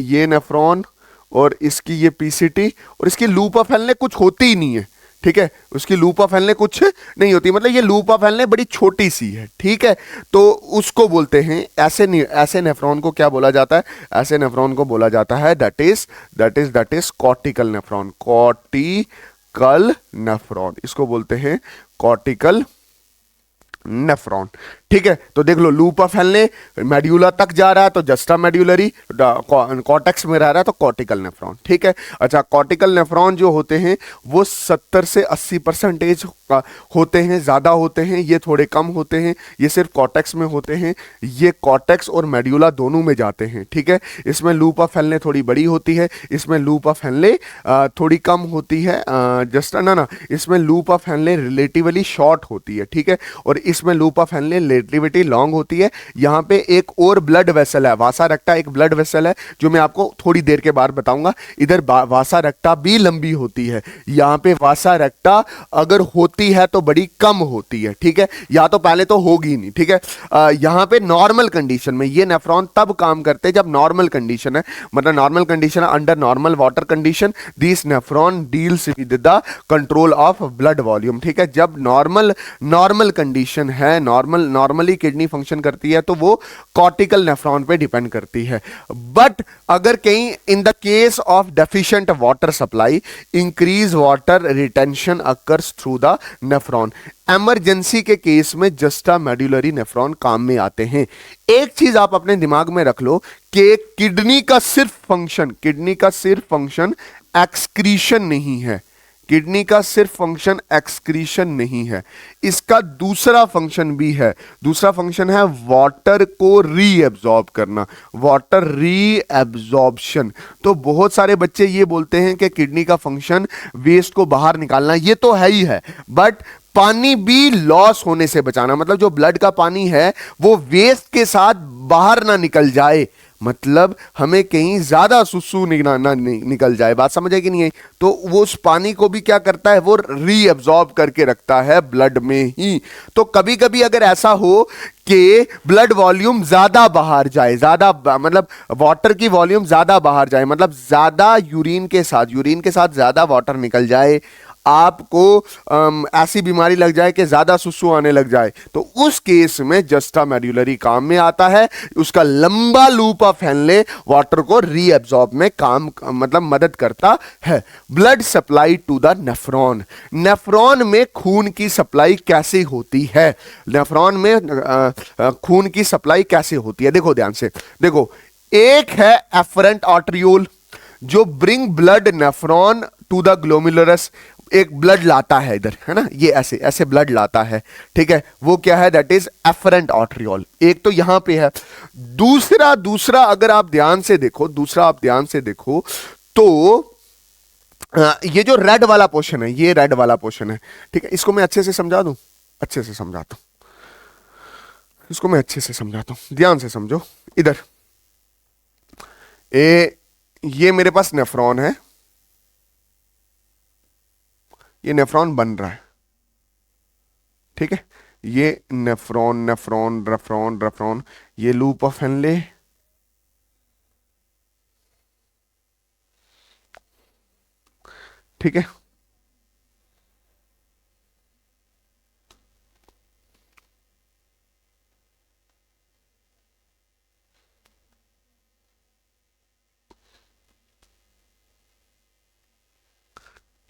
S1: ये नेफ्रॉन और इसकी ये पीसीटी, और इसकी लूप ऑफ हेनले कुछ होती ही नहीं है। ठीक है, उसकी लूप ऑफ हेनले कुछ नहीं होती, मतलब ये लूप ऑफ हेनले बड़ी छोटी सी है। ठीक है, तो उसको बोलते हैं, ऐसे नेफ्रॉन को क्या बोला जाता है, ऐसे नेफ्रॉन को बोला जाता है that is cortical nephron. Cortical nephron इसको बोलते हैं कॉर्टिकल नेफ्रॉन। ठीक है, तो देख लो लूप ऑफ हेनले मेड्यूला तक जा रहा है तो जस्टा मेड्यूलरी, कॉर्टेक्स में रह रहा है तो कॉर्टिकल नेफ्रॉन। ठीक है, अच्छा कॉर्टिकल नेफ्रॉन जो होते हैं वो 70 से 80% होते हैं, ज्यादा होते हैं, ये थोड़े कम होते हैं, ये सिर्फ कॉर्टेक्स में होते हैं, ये कॉर्टेक्स और मेड्यूला दोनों में जाते हैं। ठीक है, इसमें लूप ऑफ हेनले थोड़ी बड़ी होती है, इसमें लूप ऑफ हेनले थोड़ी कम होती है, जस्टा ना इसमें loop of Henley relatively short होती है। ठीक है, और इसमें loop of Henley relativity long होती है। यहाँ पे एक और ब्लड वेसल है, वासा रेक्टा एक ब्लड वेसल है, जो मैं आपको थोड़ी देर के बाद बताऊंगा। इधर वासा रेक्टा भी लंबी होती है, यहाँ पे वासा रेक्टा अगर होती है तो बड़ी कम होती है। ठीक है, या तो पहले तो होगी नहीं। ठीक है, यहाँ पे नॉर्मल कंडीशन में ये नेफ्रॉन तब काम करते हैं जब नॉर्मल कंडीशन है, मतलब नॉर्मल कंडीशन है, under normal water condition this nephron deals with the control of blood volume. ठीक है, जब नॉर्मल कंडीशन है, नॉर्मली किडनी फंक्शन करती है तो वो कॉर्टिकल नेफ्रॉन पे डिपेंड करती है। बट अगर कहीं in the case of deficient water supply increase water retention occurs through the nephron, emergency के केस में जस्टा मेड्यूलरी नेफ्रॉन काम में आते हैं। एक चीज आप अपने दिमाग में रख लो कि किडनी का सिर्फ फंक्शन एक्सक्रीशन नहीं है, किडनी का सिर्फ फंक्शन एक्सक्रीशन नहीं है, इसका दूसरा फंक्शन भी है। दूसरा फंक्शन है वाटर को रीएब्जॉर्ब करना, वाटर रीएब्जॉर्प्शन। तो बहुत सारे बच्चे ये बोलते हैं कि किडनी का फंक्शन वेस्ट को बाहर निकालना, ये तो है ही है, बट पानी भी लॉस होने से बचाना, मतलब जो ब्लड का पानी है वो वेस्ट के साथ बाहर ना निकल जाए, मतलब हमें कहीं ज्यादा सुसु ना निकल जाए। बात समझ आई कि नहीं आई? तो वो उस पानी को भी क्या करता है, वो रीअब्सॉर्ब करके रखता है ब्लड में ही। तो कभी कभी अगर ऐसा हो कि ब्लड वॉल्यूम ज्यादा बाहर जाए, ज्यादा मतलब वाटर की वॉल्यूम ज्यादा बाहर जाए, मतलब ज्यादा यूरिन के साथ ज्यादा वाटर निकल जाए, आपको ऐसी बीमारी लग जाए कि ज्यादा सुसु आने लग जाए, तो उस केस में जस्टा मेड्यूलरी काम में आता है। उसका लंबा लूप ऑफ हेनले वाटर को रीअब्सॉर्ब में काम मतलब मदद करता है। Blood supply to the nephron में खून की सप्लाई कैसे होती है, नेफ्रॉन में खून की सप्लाई कैसे होती है, देखो ध्यान से देखो। एक है एफरेंट आर्टरियोल जो bring blood nephron to the glomerulus, एक ब्लड लाता है इधर, है ना, ये ऐसे ऐसे ब्लड लाता है। ठीक है, वो क्या है, दैट इज एफरेंट आर्टरियोल। एक तो यहां पे है, दूसरा अगर आप ध्यान से देखो तो ये जो रेड वाला पोर्शन है, ये रेड वाला पोर्शन है। ठीक है, इसको मैं अच्छे से समझाता हूं, इसको मैं अच्छे से समझाता हूं, ध्यान से समझो। इधर ये मेरे पास नेफ्रॉन है, ये नेफ्रॉन बन रहा है। ठीक है, ये नेफ्रॉन, ये लूप ऑफ हेनले, ठीक है,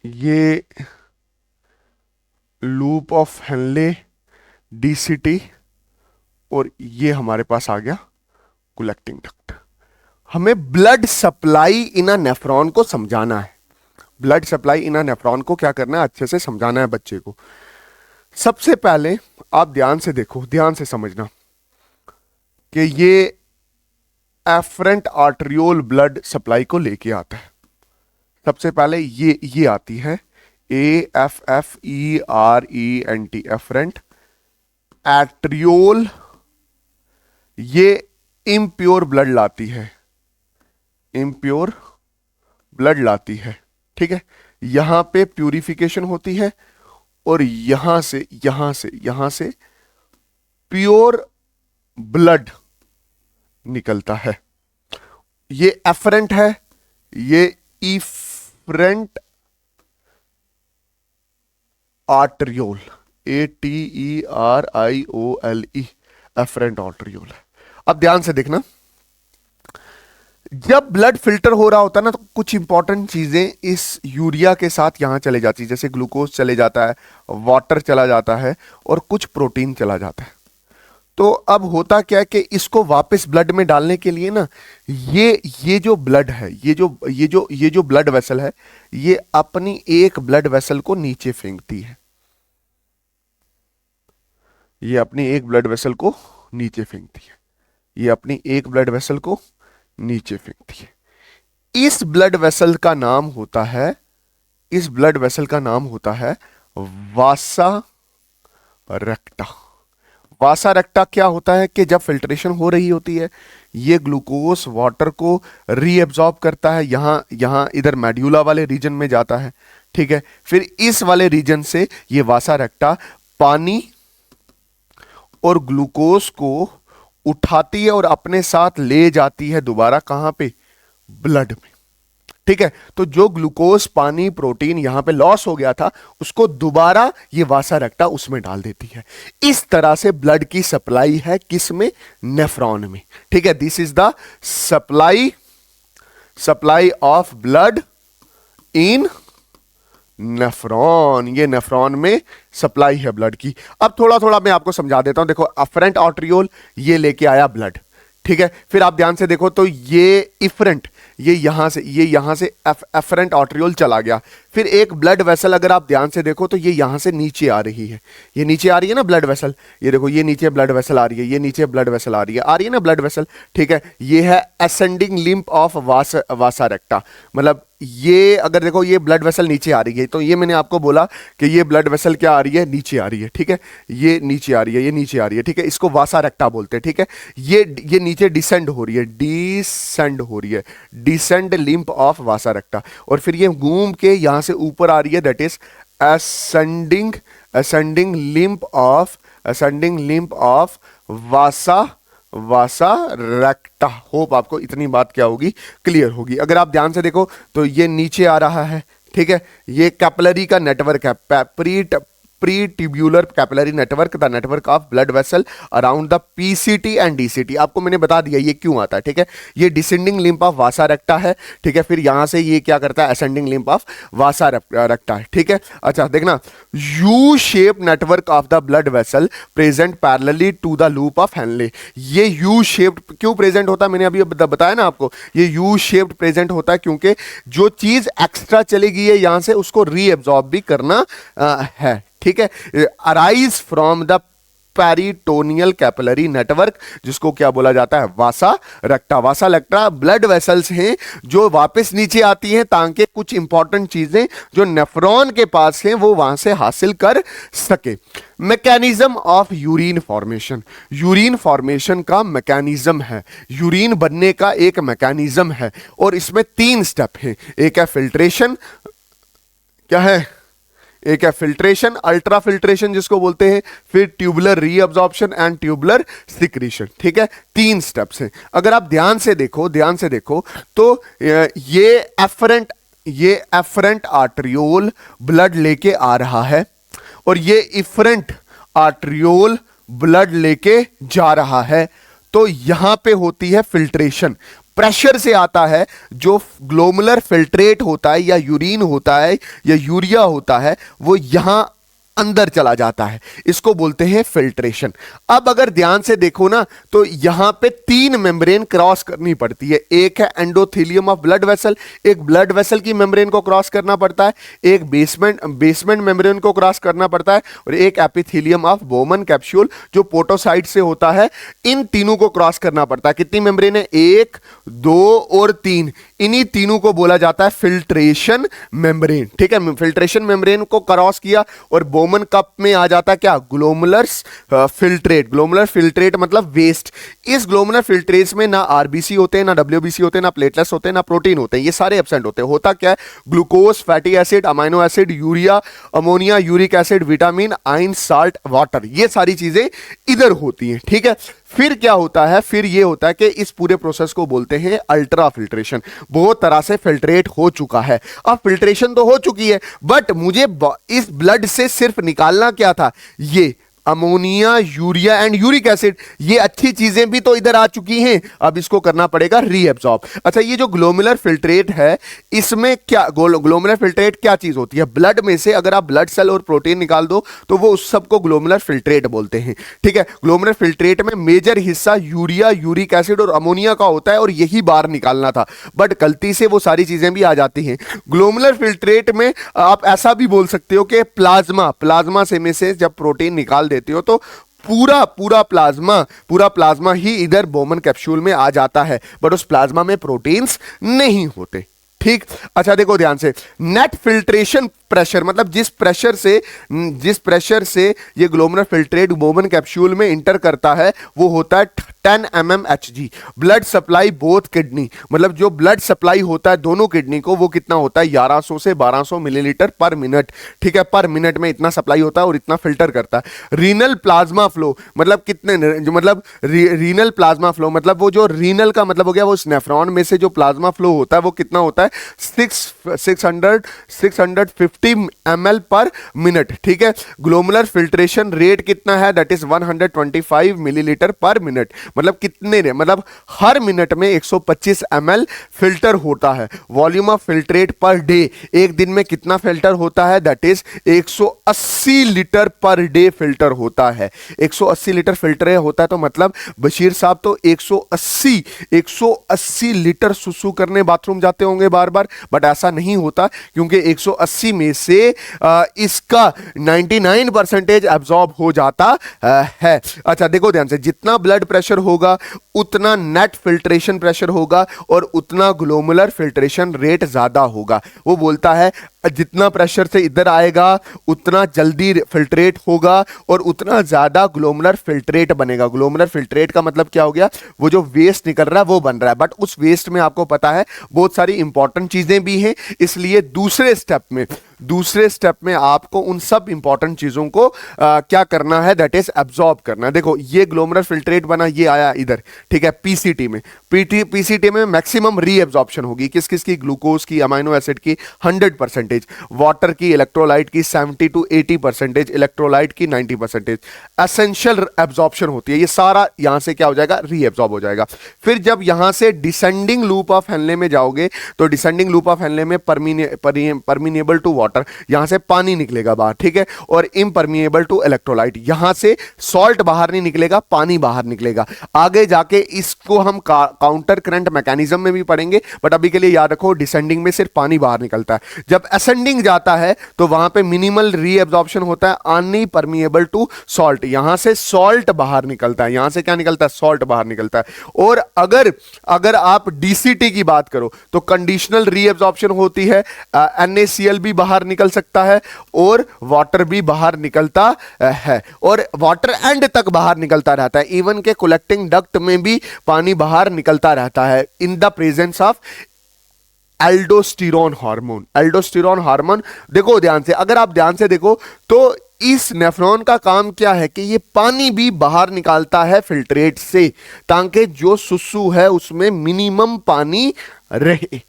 S1: ये लूप ऑफ हेनले डीसीटी, और ये हमारे पास आ गया कलेक्टिंग डक्ट। हमें blood supply in a nephron को समझाना है। Blood supply in a nephron को क्या करना है, अच्छे से समझाना है बच्चे को। सबसे पहले आप ध्यान से देखो, ध्यान से समझना कि ये एफरेंट आर्टरियोल ब्लड सप्लाई को लेके आता है। सबसे पहले ये आती है AFFERENT, एफरेंट आर्टरियोल, ये इम्प्योर ब्लड लाती है, इम्प्योर ब्लड लाती है, ठीक है। यहां पे प्यूरिफिकेशन होती है और यहां से प्योर ब्लड निकलता है। ये एफरेंट है, ये efferent arteriole, ATERIOLE, afferent arteriole है। अब ध्यान से देखना, जब ब्लड फिल्टर हो रहा होता है ना, तो कुछ इंपॉर्टेंट चीजें इस यूरिया के साथ यहां चले जाती है, जैसे ग्लूकोज चले जाता है, वाटर चला जाता है और कुछ प्रोटीन चला जाता है। तो अब होता क्या है कि इसको वापस ब्लड में डालने के लिए ना, ये जो ब्लड है, ये जो ब्लड वेसल है, ये अपनी एक ब्लड वेसल को नीचे फेंकती है। ये अपनी एक ब्लड वेसल को नीचे फेंकती है, ये अपनी एक ब्लड वेसल को नीचे फेंकती है। इस ब्लड वेसल का नाम होता है, इस ब्लड वेसल का नाम होता है वासा रेक्टा। वासा रेक्टा क्या होता है कि जब फिल्ट्रेशन हो रही होती है, ये ग्लूकोज वाटर को रीएब्जॉर्ब करता है, यहां इधर मेड्यूला वाले रीजन में जाता है, ठीक है। फिर इस वाले रीजन से ये वासा रेक्टा पानी और ग्लूकोज को उठाती है और अपने साथ ले जाती है दोबारा, कहां पे, ब्लड में, ठीक है। तो जो ग्लूकोज पानी प्रोटीन यहां पे लॉस हो गया था, उसको दोबारा ये वासा रेक्टा उसमें डाल देती है। इस तरह से ब्लड की सप्लाई है, किसमें, नेफ्रॉन में, ठीक है। This is the supply of blood in nephron. ये नेफ्रॉन में सप्लाई है ब्लड की। अब थोड़ा थोड़ा मैं आपको समझा देता हूं। देखो, अफरेंट आर्टरियोल ये लेके आया ब्लड, ठीक है। फिर आप ध्यान से देखो तो ये इफरेंट, ये यहां से एफरेंट आर्टरियोल चला गया। फिर एक ब्लड वेसल, अगर आप ध्यान से देखो तो ये यहां से नीचे आ रही है, ये नीचे आ रही है ना ब्लड वेसल, ये देखो, ये नीचे ब्लड वेसल आ रही है, ये नीचे ब्लड वेसल आ रही है ना ब्लड वेसल, ठीक है। ये है असेंडिंग लिम्फ ऑफ वासा रेक्टा। मतलब ये अगर देखो, ये ब्लड वेसल नीचे आ रही है, तो ये मैंने आपको बोला कि ये ब्लड वेसल क्या आ रही है, नीचे आ रही है, ठीक है। ये नीचे आ रही है, ये नीचे आ रही है, ठीक है। इसको वासा रेक्टा बोलते हैं, ठीक है। ये नीचे डिसेंड हो रही है, डिसेंड लिम्फ ऑफ वासा रेक्टा, और फिर ये घूम के यहां से ऊपर आ रही है, that is ascending limb of vasa रेक्टा। Hope आपको इतनी बात क्या होगी, क्लियर होगी। अगर आप ध्यान से देखो तो ये नीचे आ रहा है, ठीक है। ये कैपिलरी का नेटवर्क है, pre tubular capillary network, the network of blood vessel around the PCT and DCT. आपको मैंने बता दिया ये क्यों आता है, ठीक है। ये descending lymph of vasa recta है, ठीक है। फिर यहां से ये क्या करता है, ascending limb of vasa recta है, ठीक है। अच्छा देखना, U shape network of the blood vessel present parallelly to the loop of Henle. ये यू शेप्ड क्यों प्रेजेंट होता है, मैंने अभी बताया ना आपको, ये यू शेप्ड प्रेजेंट होता है क्योंकि जो चीज एक्स्ट्रा चली गई है यहां से, उसको रीएब्जॉर्ब भी करना है, ठीक है। Arise from the peritoneal capillary network, जिसको क्या बोला जाता है, वासा रेक्टा। वासा रेक्टा ब्लड वेसल्स हैं जो वापस नीचे आती हैं ताकि कुछ इंपॉर्टेंट चीजें जो नेफ्रॉन के पास हैं वो वहां से हासिल कर सके। Mechanism of urine formation, urine formation का मैकेनिज्म है, यूरिन बनने का एक मैकेनिज्म है, और इसमें 3 स्टेप हैं। एक है फिल्ट्रेशन, क्या है, एक है फिल्ट्रेशन, अल्ट्रा फिल्ट्रेशन जिसको बोलते हैं, फिर tubular reabsorption and tubular secretion, ठीक है। 3 स्टेप्स हैं। अगर आप ध्यान से देखो तो ये एफरेंट आर्टरियोल ब्लड लेके आ रहा है और ये इफरेंट आर्टरियोल ब्लड लेके जा रहा है। तो यहां पे होती है फिल्ट्रेशन, प्रेशर से आता है, जो ग्लोमुलर फिल्ट्रेट होता है या यूरिन होता है या यूरिया होता है, वो यहां अंदर चला जाता है, इसको बोलते हैं फिल्ट्रेशन। अब अगर ध्यान से देखो ना तो यहां पे 3 मेम्ब्रेन क्रॉस करनी पड़ती है। एक है एंडोथेलियम ऑफ ब्लड वेसल, एक ब्लड वेसल की मेम्ब्रेन को क्रॉस करना पड़ता है, एक बेसमेंट मेम्ब्रेन को क्रॉस करना पड़ता है, और एक एपिथेलियम ऑफ बोमन कैप्सूल जो पोटोसाइट से होता है। इन तीनों को क्रॉस करना पड़ता है। कितनी मेम्ब्रेन है? 1, 2 और 3। इन्हीं तीनों को बोला जाता है फिल्ट्रेशन मेम्ब्रेन। ठीक है, फिल्ट्रेशन मेम्ब्रेन को क्रॉस किया और बोमन कप में आ जाता है क्या? Glomerular filtrate. ग्लोमुलर फिल्ट्रेट मतलब वेस्ट। इस ग्लोमुलर फिल्ट्रेट में ना आरबीसी होते हैं, ना डब्ल्यूबीसी होते हैं, ना प्लेटलेट्स होते हैं, ना प्रोटीन होते हैं, ये सारे एब्सेंट होते हैं। होता क्या है? Glucose, fatty acid, amino acid, urea, ammonia, uric acid, vitamin, ion, salt, water, ये सारी चीजें इधर होती हैं। ठीक है, फिर क्या होता है? फिर ये होता है कि इस पूरे प्रोसेस को बोलते हैं अल्ट्रा फिल्ट्रेशन। बहुत तरह से फिल्ट्रेट हो चुका है। अब फिल्ट्रेशन तो हो चुकी है, बट मुझे इस ब्लड से सिर्फ निकालना क्या था? ये ammonia, urea and uric acid, ये अच्छी चीजें भी तो इधर आ चुकी हैं। अब इसको करना पड़ेगा रीएब्सॉर्ब। अच्छा, ये जो ग्लोमुलर फिल्ट्रेट है, इसमें क्या ग्लोमुलर फिल्ट्रेट क्या चीज होती है? ब्लड में से अगर आप ब्लड सेल और प्रोटीन निकाल दो तो वो उस सबको ग्लोमुलर फिल्ट्रेट बोलते हैं। ठीक है, ग्लोमुलर फिल्ट्रेट में मेजर हिस्सा यूरिया, यूरिक एसिड और अमोनिया का होता है, और यही बाहर निकालना था, बट गलती से वो सारी चीजें भी आ जाती हैं। ग्लोमुलर फिल्ट्रेट में आप ऐसा भी बोल सकते हो कि प्लाज्मा से में से जब प्रोटीन निकाल देते हो तो पूरा प्लाज्मा ही इधर बोमन कैप्सूल में आ जाता है, बट उस प्लाज्मा में प्रोटीन्स नहीं होते। ठीक, अच्छा देखो ध्यान से, नेट फिल्ट्रेशन प्रेशर मतलब जिस प्रेशर से ये ग्लोमुलर फिल्ट्रेट बोमन कैप्सूल में इंटर करता है वो होता है 10 mmHg। Blood supply both kidney, मतलब जो ब्लड सप्लाई होता है दोनों किडनी को, वो कितना होता है? 1100 से 1200 मिलीलीटर पर मिनट। ठीक है, पर मिनट में इतना सप्लाई होता है और इतना फिल्टर करता है। रीनल प्लाज्मा फ्लो मतलब कितने, मतलब रीनल प्लाज्मा फ्लो मतलब वो जो रीनल का मतलब हो गया, वो नेफ्रॉन में से जो प्लाज्मा फ्लो होता है वो कितना होता है? 650 ml पर मिनट। ठीक है, ग्लोमुलर फिल्ट्रेशन रेट कितना है? दैट इज 125 मिलीलीटर पर मिनट। मतलब कितने ने, मतलब हर मिनट में 125 ml फिल्टर होता है। Volume of filtrate per day, एक दिन में कितना फिल्टर होता है? That is 180 litre per day filter होता है। 180 लीटर फिल्टर होता है तो मतलब बशीर साहब तो 180 लीटर सुसु करने बाथरूम जाते होंगे बार बार, बट ऐसा नहीं होता क्योंकि 180 में से इसका 99% एब्जॉर्ब हो जाता है। अच्छा देखो ध्यान से, जितना ब्लड प्रेशर होगा उतना नेट फिल्ट्रेशन प्रेशर होगा और उतना ग्लोमुलर फिल्ट्रेशन रेट ज्यादा होगा। वो बोलता है जितना प्रेशर से इधर आएगा उतना जल्दी फिल्ट्रेट होगा और उतना ज्यादा ग्लोमुलर फिल्ट्रेट बनेगा। ग्लोमुलर फिल्ट्रेट का मतलब क्या हो गया? वो जो वेस्ट निकल रहा है वो बन रहा है, बट उस वेस्ट में आपको पता है बहुत सारी इंपॉर्टेंट चीजें भी हैं, इसलिए दूसरे स्टेप में आपको उन सब इंपॉर्टेंट चीजों को क्या करना है? दैट इज एब्जॉर्ब करना। देखो ये ग्लोमुलर फिल्ट्रेट बना, ये आया इधर। ठीक है, पीसीटी में मैक्सिमम रीएब्जॉर्प्शन होगी। किस किस की? ग्लूकोज की, अमाइनो एसिड की 100%, वाटर की, इलेक्ट्रोलाइट की 70 to 80%, इलेक्ट्रोलाइट की 90%। एसेंशियल एब्जॉर्प्शन होती है। ये सारा यहां से क्या हो जाएगा? रीएब्जॉर्ब हो जाएगा। फिर जब यहां से डिसेंडिंग लूप ऑफ हेनले में जाओगे तो डिसेंडिंग लूप ऑफ हेनले में परमिनेबल टू वाटर, यहां से पानी निकलेगा बाहर। ठीक है, और इम्परमिएबल टू इलेक्ट्रोलाइट, यहां से सॉल्ट बाहर नहीं निकलेगा, पानी बाहर निकलेगा। आगे जाके इसको हम काउंटर करंट मैकेनिज्म में भी पढ़ेंगे, बट अभी के लिए याद रखो डिसेंडिंग में सिर्फ पानी बाहर निकलता है। जब असेंडिंग जाता है तो वहां पे मिनिमल रीएब्जॉर्प्शन होता है, अननी परमिएबल टू सॉल्ट, यहां से सॉल्ट बाहर निकलता है। यहां से क्या निकलता है? सॉल्ट बाहर निकलता है। और अगर आप डीसीटी की बात करो तो कंडीशनल रीएब्जॉर्प्शन होती है, NaCl भी बाहर निकल सकता है और वाटर भी बाहर निकलता है, और वाटर एंड तक बाहर निकलता रहता है। इवन के कलेक्टिंग डक्ट में भी पानी बाहर निकलता रहता है in the presence of aldosterone hormone. देखो ध्यान से, अगर आप ध्यान से देखो तो इस नेफ्रॉन का काम क्या है कि ये पानी भी बाहर निकालता है फिल्ट्रेट से, ताकि जो सुसु है उसमें मिनिमम पानी रहे।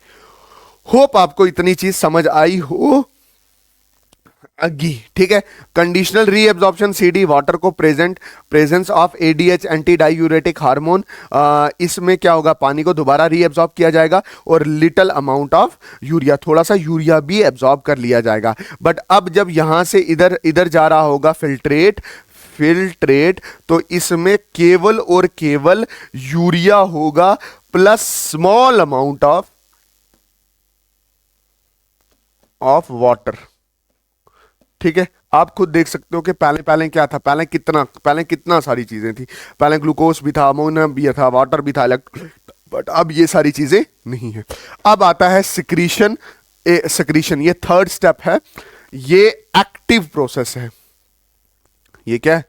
S1: होप आपको इतनी चीज समझ आई हो। घी, ठीक है। कंडीशनल रीएब्जॉर्प्शन सीडी, वाटर को presence of ADH anti diuretic hormone, इसमें क्या होगा, पानी को दोबारा रीएब्जॉर्ब किया जाएगा और लिटिल अमाउंट ऑफ यूरिया, थोड़ा सा यूरिया भी एब्जॉर्ब कर लिया जाएगा। बट अब जब यहां से इधर इधर जा रहा होगा फिल्ट्रेट, तो इसमें केवल और केवल यूरिया होगा plus small amount of water, ठीक है। आप खुद देख सकते हो कि पहले क्या था, पहले कितना सारी चीजें थी, पहले ग्लूकोज भी था, अमोनिया भी था, वाटर भी था, बट अब ये सारी चीजें नहीं है। अब आता है सिक्रीशन, ये थर्ड स्टेप है, ये एक्टिव प्रोसेस है। ये क्या है,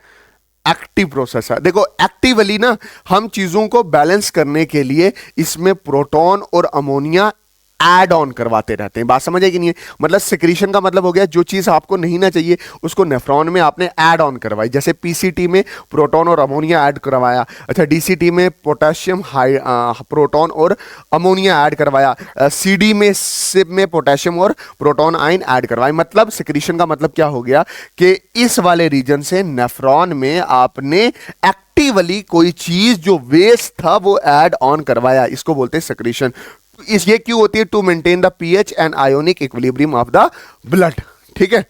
S1: एक्टिव प्रोसेस है। देखो एक्टिवली ना हम चीजों को बैलेंस करने के लिए इसमें प्रोटॉन और अमोनिया ऐड ऑन करवाते रहते हैं। बात समझ है कि नहीं है? मतलब सिक्रीशन का मतलब हो गया जो चीज आपको नहीं ना चाहिए उसको नेफ्रॉन में आपने ऐड ऑन करवाई। जैसे पीसीटी में प्रोटॉन और अमोनिया ऐड करवाया, अच्छा डीसीटी में पोटेशियम प्रोटॉन और अमोनिया ऐड करवाया, सीडी में सिप में पोटेशियम और प्रोटॉन आयन ऐड करवाए। मतलब सिक्रीशन का मतलब क्या हो गया कि इस वाले रीजन से नेफ्रॉन में आपने एक्टिवली कोई चीज जो वेस्ट था वो ऐड ऑन करवाया, इसको बोलते हैं सिक्रीशन। ये क्यों होती है? To maintain the pH and ionic equilibrium of the blood, ठीक है।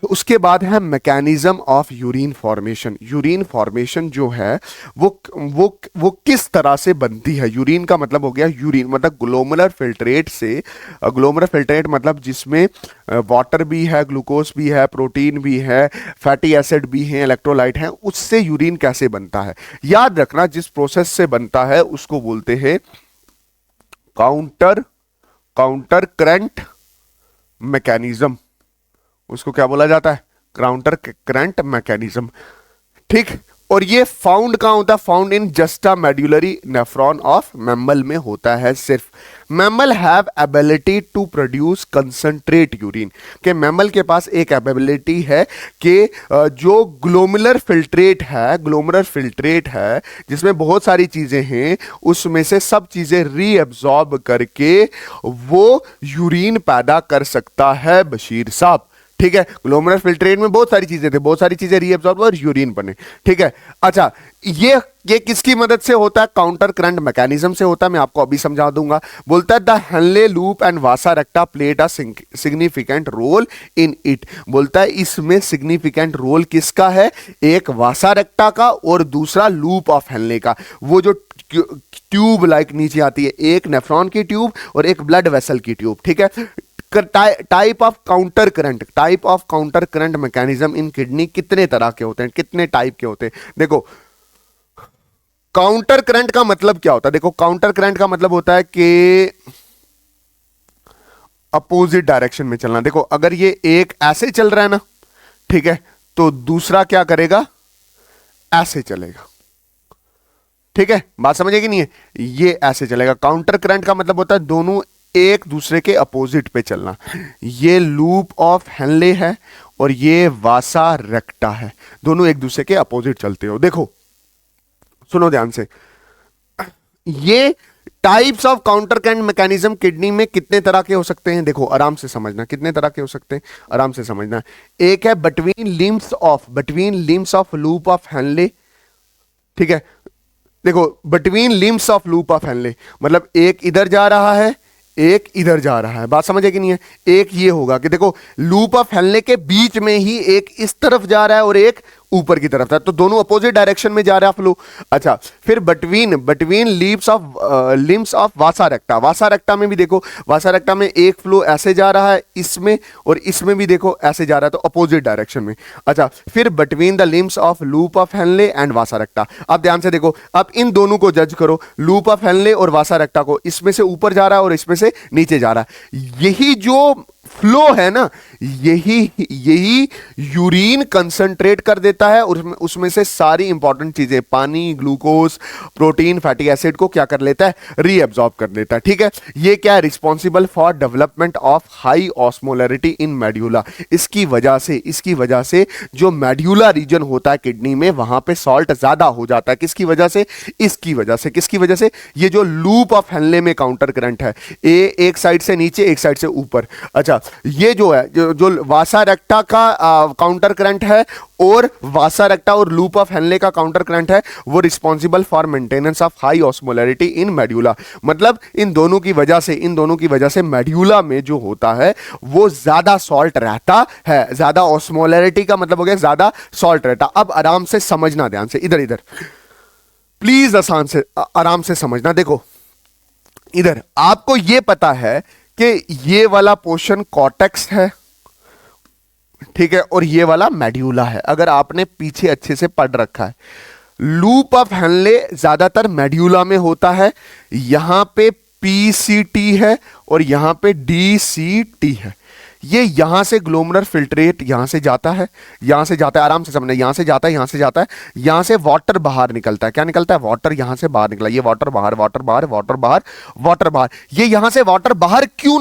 S1: उसके बाद है mechanism of urine formation. Urine formation जो है वो किस तरह से बनती है? यूरिन का मतलब हो गया, यूरिन मतलब ग्लोमेरुलर फिल्ट्रेट से, ग्लोमेरुलर फिल्ट्रेट मतलब जिसमें वाटर भी है, ग्लूकोज भी है, प्रोटीन भी है, फैटी एसिड भी है, इलेक्ट्रोलाइट है, उससे यूरिन कैसे बनता है? याद रखना जिस प्रोसेस से बनता है उसको बोलते हैं काउंटर करंट मैकेनिज्म। उसको क्या बोला जाता है? काउंटर करंट मैकेनिज्म, ठीक। और ये फाउंड कहां होता है? Found in juxtamedullary nephron of mammal में होता है। सिर्फ mammal have ability to produce concentrate urine, के मैमल के पास एक एबिलिटी है कि जो ग्लोमेरुलर फिल्ट्रेट है जिसमें बहुत सारी चीजें हैं, उसमें से सब चीजें रीअब्सॉर्ब करके वो यूरिन पैदा कर सकता है बशीर साहब, ठीक है। ग्लोमेरुलर फिल्ट्रेट में बहुत सारी चीजें थे, बहुत सारी चीजें रीअब्सॉर्ब और यूरिन बने, ठीक है। अच्छा ये किसकी मदद से होता है? काउंटर करंट मैकेनिज्म से होता है। मैं आपको अभी समझा दूंगा। बोलता है the Henle loop and vasa recta played a significant role in it. बोलता है इसमें सिग्निफिकेंट रोल किसका है? एक वासा रेक्टा का और दूसरा लूप ऑफ हेनले का। वो जो ट्यूब लाइक नीचे आती है, एक नेफ्रॉन की ट्यूब और एक ब्लड वेसल की ट्यूब, ठीक है। Type of counter current mechanism in kidney कितने तरह के होते हैं, कितने टाइप के होते हैं? देखो काउंटर करंट का मतलब क्या होता है? देखो काउंटर करंट का मतलब होता है कि अपोजिट डायरेक्शन में चलना। देखो अगर ये एक ऐसे चल रहा है ना, ठीक है, तो दूसरा क्या करेगा? ऐसे चलेगा, ठीक है। बात समझे कि नहीं है? ये ऐसे चलेगा। काउंटर करंट का मतलब होता है दोनों एक दूसरे के अपोजिट पे चलना। ये लूप ऑफ हेनले है और ये वासा रेक्टा है, दोनों एक दूसरे के अपोजिट चलते हो। देखो सुनो ध्यान से, ये types of counter current mechanism kidney में कितने तरह के हो सकते हैं? देखो आराम से समझना, कितने तरह के हो सकते हैं, आराम से समझना। एक है between limbs of loop of Henley, ठीक है। देखो between limbs of loop of Henley मतलब एक इधर जा रहा है, एक इधर जा रहा है। बात समझ है कि नहीं है? एक ये होगा कि देखो लूप ऑफ हेनले के बीच में ही एक इस तरफ जा रहा है और एक ऊपर की तरफ था, तो दोनों अपोजिट डायरेक्शन में जा रहा है फ्लो। अच्छा फिर बिटवीन लिम्स ऑफ वासा रेक्टा में भी देखो, वासा रेक्टा में एक फ्लो ऐसे जा रहा है इसमें, और इसमें भी देखो ऐसे जा रहा है, तो अपोजिट डायरेक्शन में। अच्छा फिर between the limbs of loop of Henley and vasa रेक्टा। अब ध्यान से देखो, अब इन दोनों को जज करो, लूप ऑफ हेनले और वासा रेक्टा को, इसमें से ऊपर जा रहा है और इसमें से नीचे जा रहा है। यही जो फ्लो है ना, यही यूरिन कंसंट्रेट कर देता है और उसमें से सारी इंपॉर्टेंट चीजें, पानी, ग्लूकोज, प्रोटीन, फैटी एसिड को क्या कर लेता है? रीअब्सॉर्ब कर लेता है, ठीक है। ये क्या है? Responsible for development of high osmolarity in medulla. इसकी वजह से जो मेड्यूला रीजन होता है किडनी में, वहां पे सॉल्ट ज्यादा हो जाता है। किसकी वजह से? किसकी वजह से? ये जो लूप ऑफ हेनले में काउंटर करंट है, एक साइड से नीचे एक साइड से ऊपर। अच्छा अच्छा, ये जो है जो वासा रेक्टा का काउंटर करंट है और वासा रेक्टा और लूप ऑफ हेनले का काउंटर करंट है, वो responsible for maintenance of high osmolarity in medulla. मतलब इन दोनों की वजह से मेड्यूला में जो होता है वो ज्यादा सॉल्ट रहता है। ज्यादा ऑस्मोलैरिटी का मतलब हो गया ज्यादा सॉल्ट रहता। अब आराम से समझना, ध्यान से, इधर इधर प्लीज आराम से समझना। देखो इधर आपको ये पता है कि ये वाला पोर्शन कॉर्टेक्स है, ठीक है, और ये वाला मेड्यूला है। अगर आपने पीछे अच्छे से पढ़ रखा है, लूप ऑफ हेनले ज्यादातर मेड्यूला में होता है। यहां पे पीसीटी है और यहां पे डीसीटी है। ये यहां से ग्लोमेरुलर फिल्ट्रेट यहां से जाता है, आराम से समझना, यहां से जाता है, यहां से वाटर बाहर निकलता है। क्या निकलता है? वाटर यहां से बाहर निकला। ये वाटर बाहर, वाटर बाहर, वाटर बाहर, वाटर बाहर। ये यहां से वाटर बाहर क्यों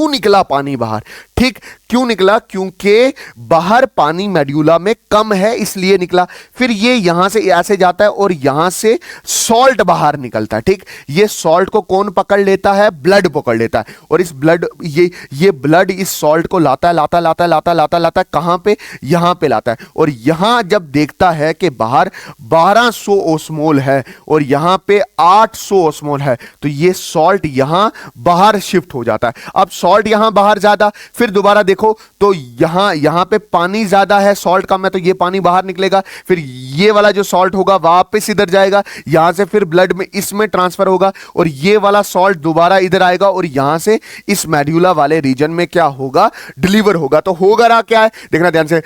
S1: निकला पानी बाहर? ठीक, क्यों निकला? क्योंकि बाहर पानी मेड्यूला में कम है, इसलिए निकला। फिर ये यहां से ऐसे जाता है और यहां से सॉल्ट बाहर निकलता है। ठीक, ये सॉल्ट को कौन पकड़ लेता है? ब्लड पकड़ लेता है। और इस ब्लड ये ब्लड इस सॉल्ट को लाता है कहां पे? यहां पे लाता है। और यहां जब देखता है कि बाहर 1200 ओस्मोल है और यहां पे 800 ओस्मोल है, तो ये सॉल्ट यहां बाहर शिफ्ट हो जाता है। अब सॉल्ट यहां बाहर ज्यादा, फिर दोबारा देखो तो यहां पे पानी ज्यादा है, सॉल्ट कम है, तो ये पानी बाहर निकलेगा। फिर ये वाला जो सॉल्ट होगा वापस इधर जाएगा, यहां से फिर ब्लड में इसमें ट्रांसफर होगा और ये वाला सॉल्ट दोबारा इधर आएगा और यहां से इस मेड्यूला वाले रीजन में क्या होगा? डिलीवर होगा। तो होगा रहा क्या है? देखना ध्यान से,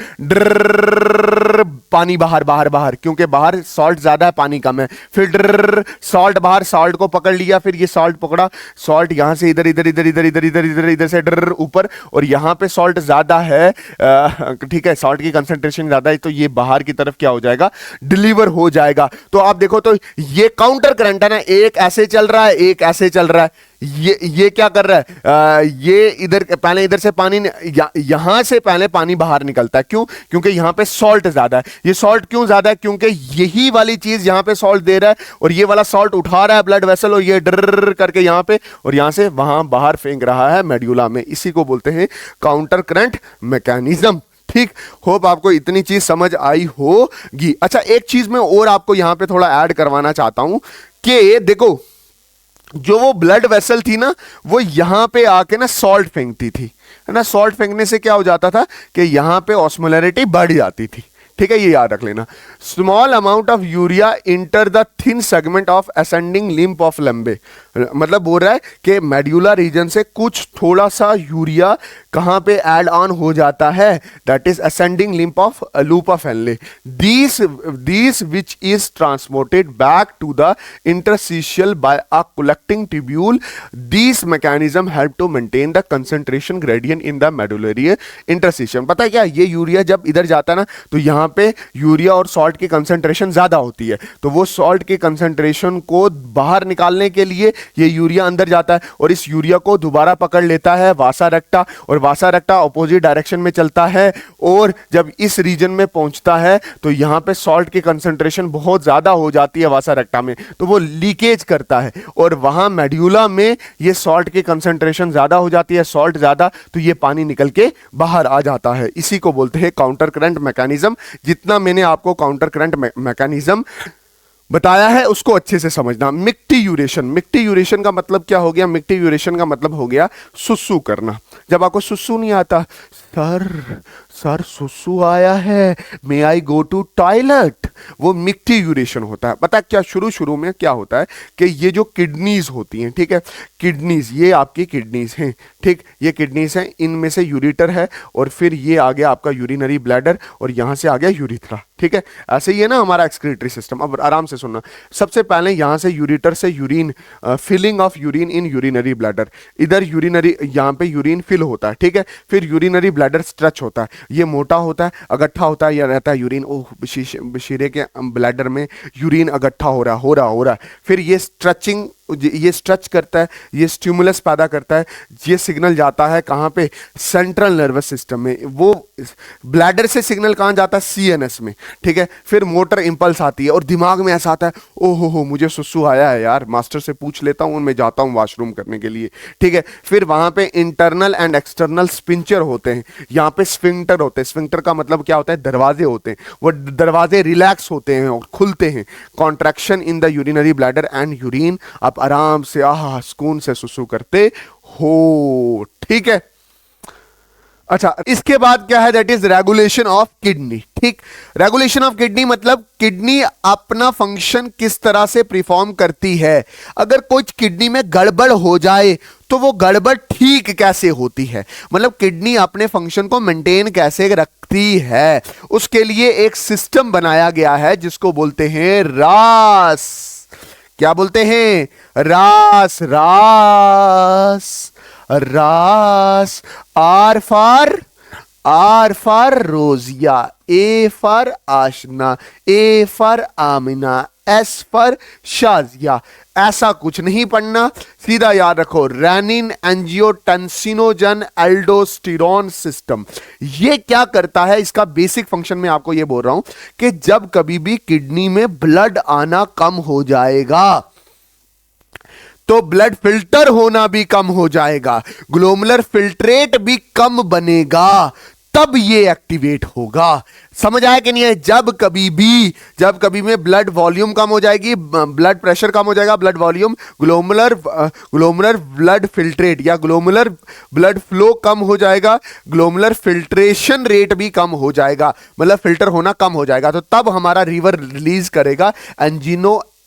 S1: पानी बाहर बाहर बाहर, क्योंकि बाहर सॉल्ट ज्यादा है, पानी कम है। फिर सॉल्ट बाहर, सॉल्ट को पकड़ लिया, फिर ये सॉल्ट पकड़ा, सॉल्ट यहां से इधर इधर इधर इधर इधर इधर इधर इधर से ऊपर, और यहां पे सॉल्ट ज्यादा है, ठीक है, सॉल्ट की कंसंट्रेशन ज्यादा है, तो ये बाहर की तरफ क्या हो जाएगा? डिलीवर हो जाएगा। तो आप देखो तो ये काउंटर करंट है ना, एक ऐसे चल रहा है, एक ऐसे चल रहा है। ये क्या कर रहा है? ये इधर पहले इधर से पानी यहां से पहले पानी बाहर निकलता है। क्यों? क्योंकि यहां पे सॉल्ट ज्यादा है। ये सॉल्ट क्यों ज्यादा है? क्योंकि यही वाली चीज यहां पे सॉल्ट दे रहा है और ये वाला सॉल्ट उठा रहा है ब्लड वेसल, और ये डर करके यहां पे और यहां से वहां बाहर फेंक रहा है मेड्यूला में। इसी को बोलते हैं काउंटर करंट मैकेनिज्म। ठीक, होप आपको इतनी चीज समझ आई होगी। अच्छा, एक चीज मैं और आपको यहां पे थोड़ा ऐड करवाना चाहता हूं कि देखो, जो वो ब्लड वेसल थी ना, वो यहां पे आके ना सॉल्ट फेंकती थी, है ना। सॉल्ट फेंकने से क्या हो जाता था कि यहां पे ऑस्मोलैरिटी बढ़ जाती थी। ठीक है, ये याद रख लेना। Small amount of urea enter the thin segment of ascending limb of लंबे, मतलब बोल रहा है कि मेड्यूला रीजन से कुछ थोड़ा सा यूरिया कहां पे ऐड ऑन हो जाता है? That is ascending limb of loop of Henle. This which is transported back to the interstitial by a collecting tubule. This mechanism help to maintain the concentration gradient in the medullary interstitial. पता है क्या? ये urea जब इधर जाता है ना, तो यहां पे यूरिया और सॉल्ट की कंसंट्रेशन ज्यादा होती है, तो वो सॉल्ट की कंसंट्रेशन को बाहर निकालने के लिए ये यूरिया अंदर जाता है और इस यूरिया को दोबारा पकड़ लेता है वासा रेक्टा, और वासा रेक्टा ऑपोजिट डायरेक्शन में चलता है, और जब इस रीजन में पहुंचता है तो यहां पे सॉल्ट की कंसंट्रेशन बहुत ज्यादा हो जाती है वासा रेक्टा में, तो वो लीकेज करता है, और वहां मेड्यूला में ये सॉल्ट की कंसंट्रेशन ज्यादा हो जाती है, सॉल्ट ज्यादा, तो ये पानी निकल के बाहर आ जाता है। इसी को बोलते हैं काउंटर करंट मैकेनिज्म। जितना मैंने आपको काउंटर करंट मैकेनिज्म बताया है उसको अच्छे से समझना। मिक्टियूरेशन का मतलब क्या हो गया? मिक्टियूरेशन का मतलब हो गया सुसु करना। जब आपको सुसु नहीं आता, सर सुसु आया है, मे आई गो टू टॉयलेट, वो मिक्टियूरेशन होता है। पता क्या शुरू में क्या होता है कि ये जो किडनीज होती हैं, ठीक है, किडनीज, ये आपकी किडनीज हैं, ठीक, ये किडनीज हैं, इनमें से यूरेटर है और फिर ये आ गया आपका यूरिनरी ब्लैडर और यहां से आ गया यूरिथ्रा। ठीक है, ऐसे ही है ना हमारा एक्सक्रीटरी सिस्टम। अब आराम से सुनना, सबसे पहले यहां से यूरेटर से urine, filling of urine in urinary bladder, इधर यूरिनरी, यहां पे यूरिन फिल होता है, ठीक है, फिर यूरिनरी ब्लैडर स्ट्रेच होता है, ये मोटा होता है, अगट्ठा होता है, या रहता है यूरिन, ओह बशीरे के ब्लैडर में यूरिन अगट्ठा हो रहा है, फिर ये स्ट्रेचिंग ये स्ट्रेच करता है, ये स्टिमुलस पैदा करता है, ये सिग्नल जाता है कहाँ पे, सेंट्रल नर्वस सिस्टम में। वो ब्लैडर से सिग्नल कहाँ जाता है, सीएनएस में, ठीक है। फिर मोटर इंपल्स आती है और दिमाग में ऐसा आता है, ओहो हो मुझे सुसु आया है यार, मास्टर से पूछ लेता हूँ, मैं जाता हूँ वॉशरूम करने के लिए, ठीक है। फिर वहाँ पे इंटरनल एंड एक्सटर्नल स्पिंचर होते हैं, यहाँ पे स्फिंक्टर होते हैं। स्फिंक्टर का मतलब क्या होता है, दरवाजे होते हैं, वो दरवाजे रिलैक्स होते हैं और खुलते हैं। Contraction in the urinary bladder and urine, आप आराम से सुकून से सुसु करते हो, ठीक है। अच्छा, इसके बाद क्या है, that is regulation of kidney, ठीक। रेगुलेशन ऑफ किडनी मतलब किडनी अपना फंक्शन किस तरह से परफॉर्म करती है। अगर कुछ किडनी में गड़बड़ हो जाए तो वो गड़बड़ ठीक कैसे होती है, मतलब किडनी अपने फंक्शन को मेंटेन कैसे रखती है, उसके लिए एक सिस्टम बनाया गया है जिसको बोलते हैं रास। क्या बोलते हैं, RAAS, RAAS, RAAS. R for Rozia, A for Aashna, A for Amina, S for Shazia. ऐसा कुछ नहीं पढ़ना, सीधा याद रखो, रेनिन एंजियोटेंसिनोजन एल्डोस्टेरोन सिस्टम। ये क्या करता है, इसका बेसिक फंक्शन में आपको ये बोल रहा हूं कि जब कभी भी किडनी में ब्लड आना कम हो जाएगा तो ब्लड फिल्टर होना भी कम हो जाएगा, ग्लोमेरुलर फिल्ट्रेट भी कम बनेगा, तब ये एक्टिवेट होगा। समझ आया कि नहीं है? जब कभी में ब्लड वॉल्यूम कम हो जाएगी, ब्लड प्रेशर कम हो जाएगा, blood volume, glomerular blood filtrate या ग्लोमेरुलर ब्लड फ्लो कम हो जाएगा, ग्लोमेरुलर फिल्ट्रेशन रेट भी कम हो जाएगा, मतलब फिल्टर होना कम हो जाएगा, तो तब हमारा लीवर रिलीज करेगा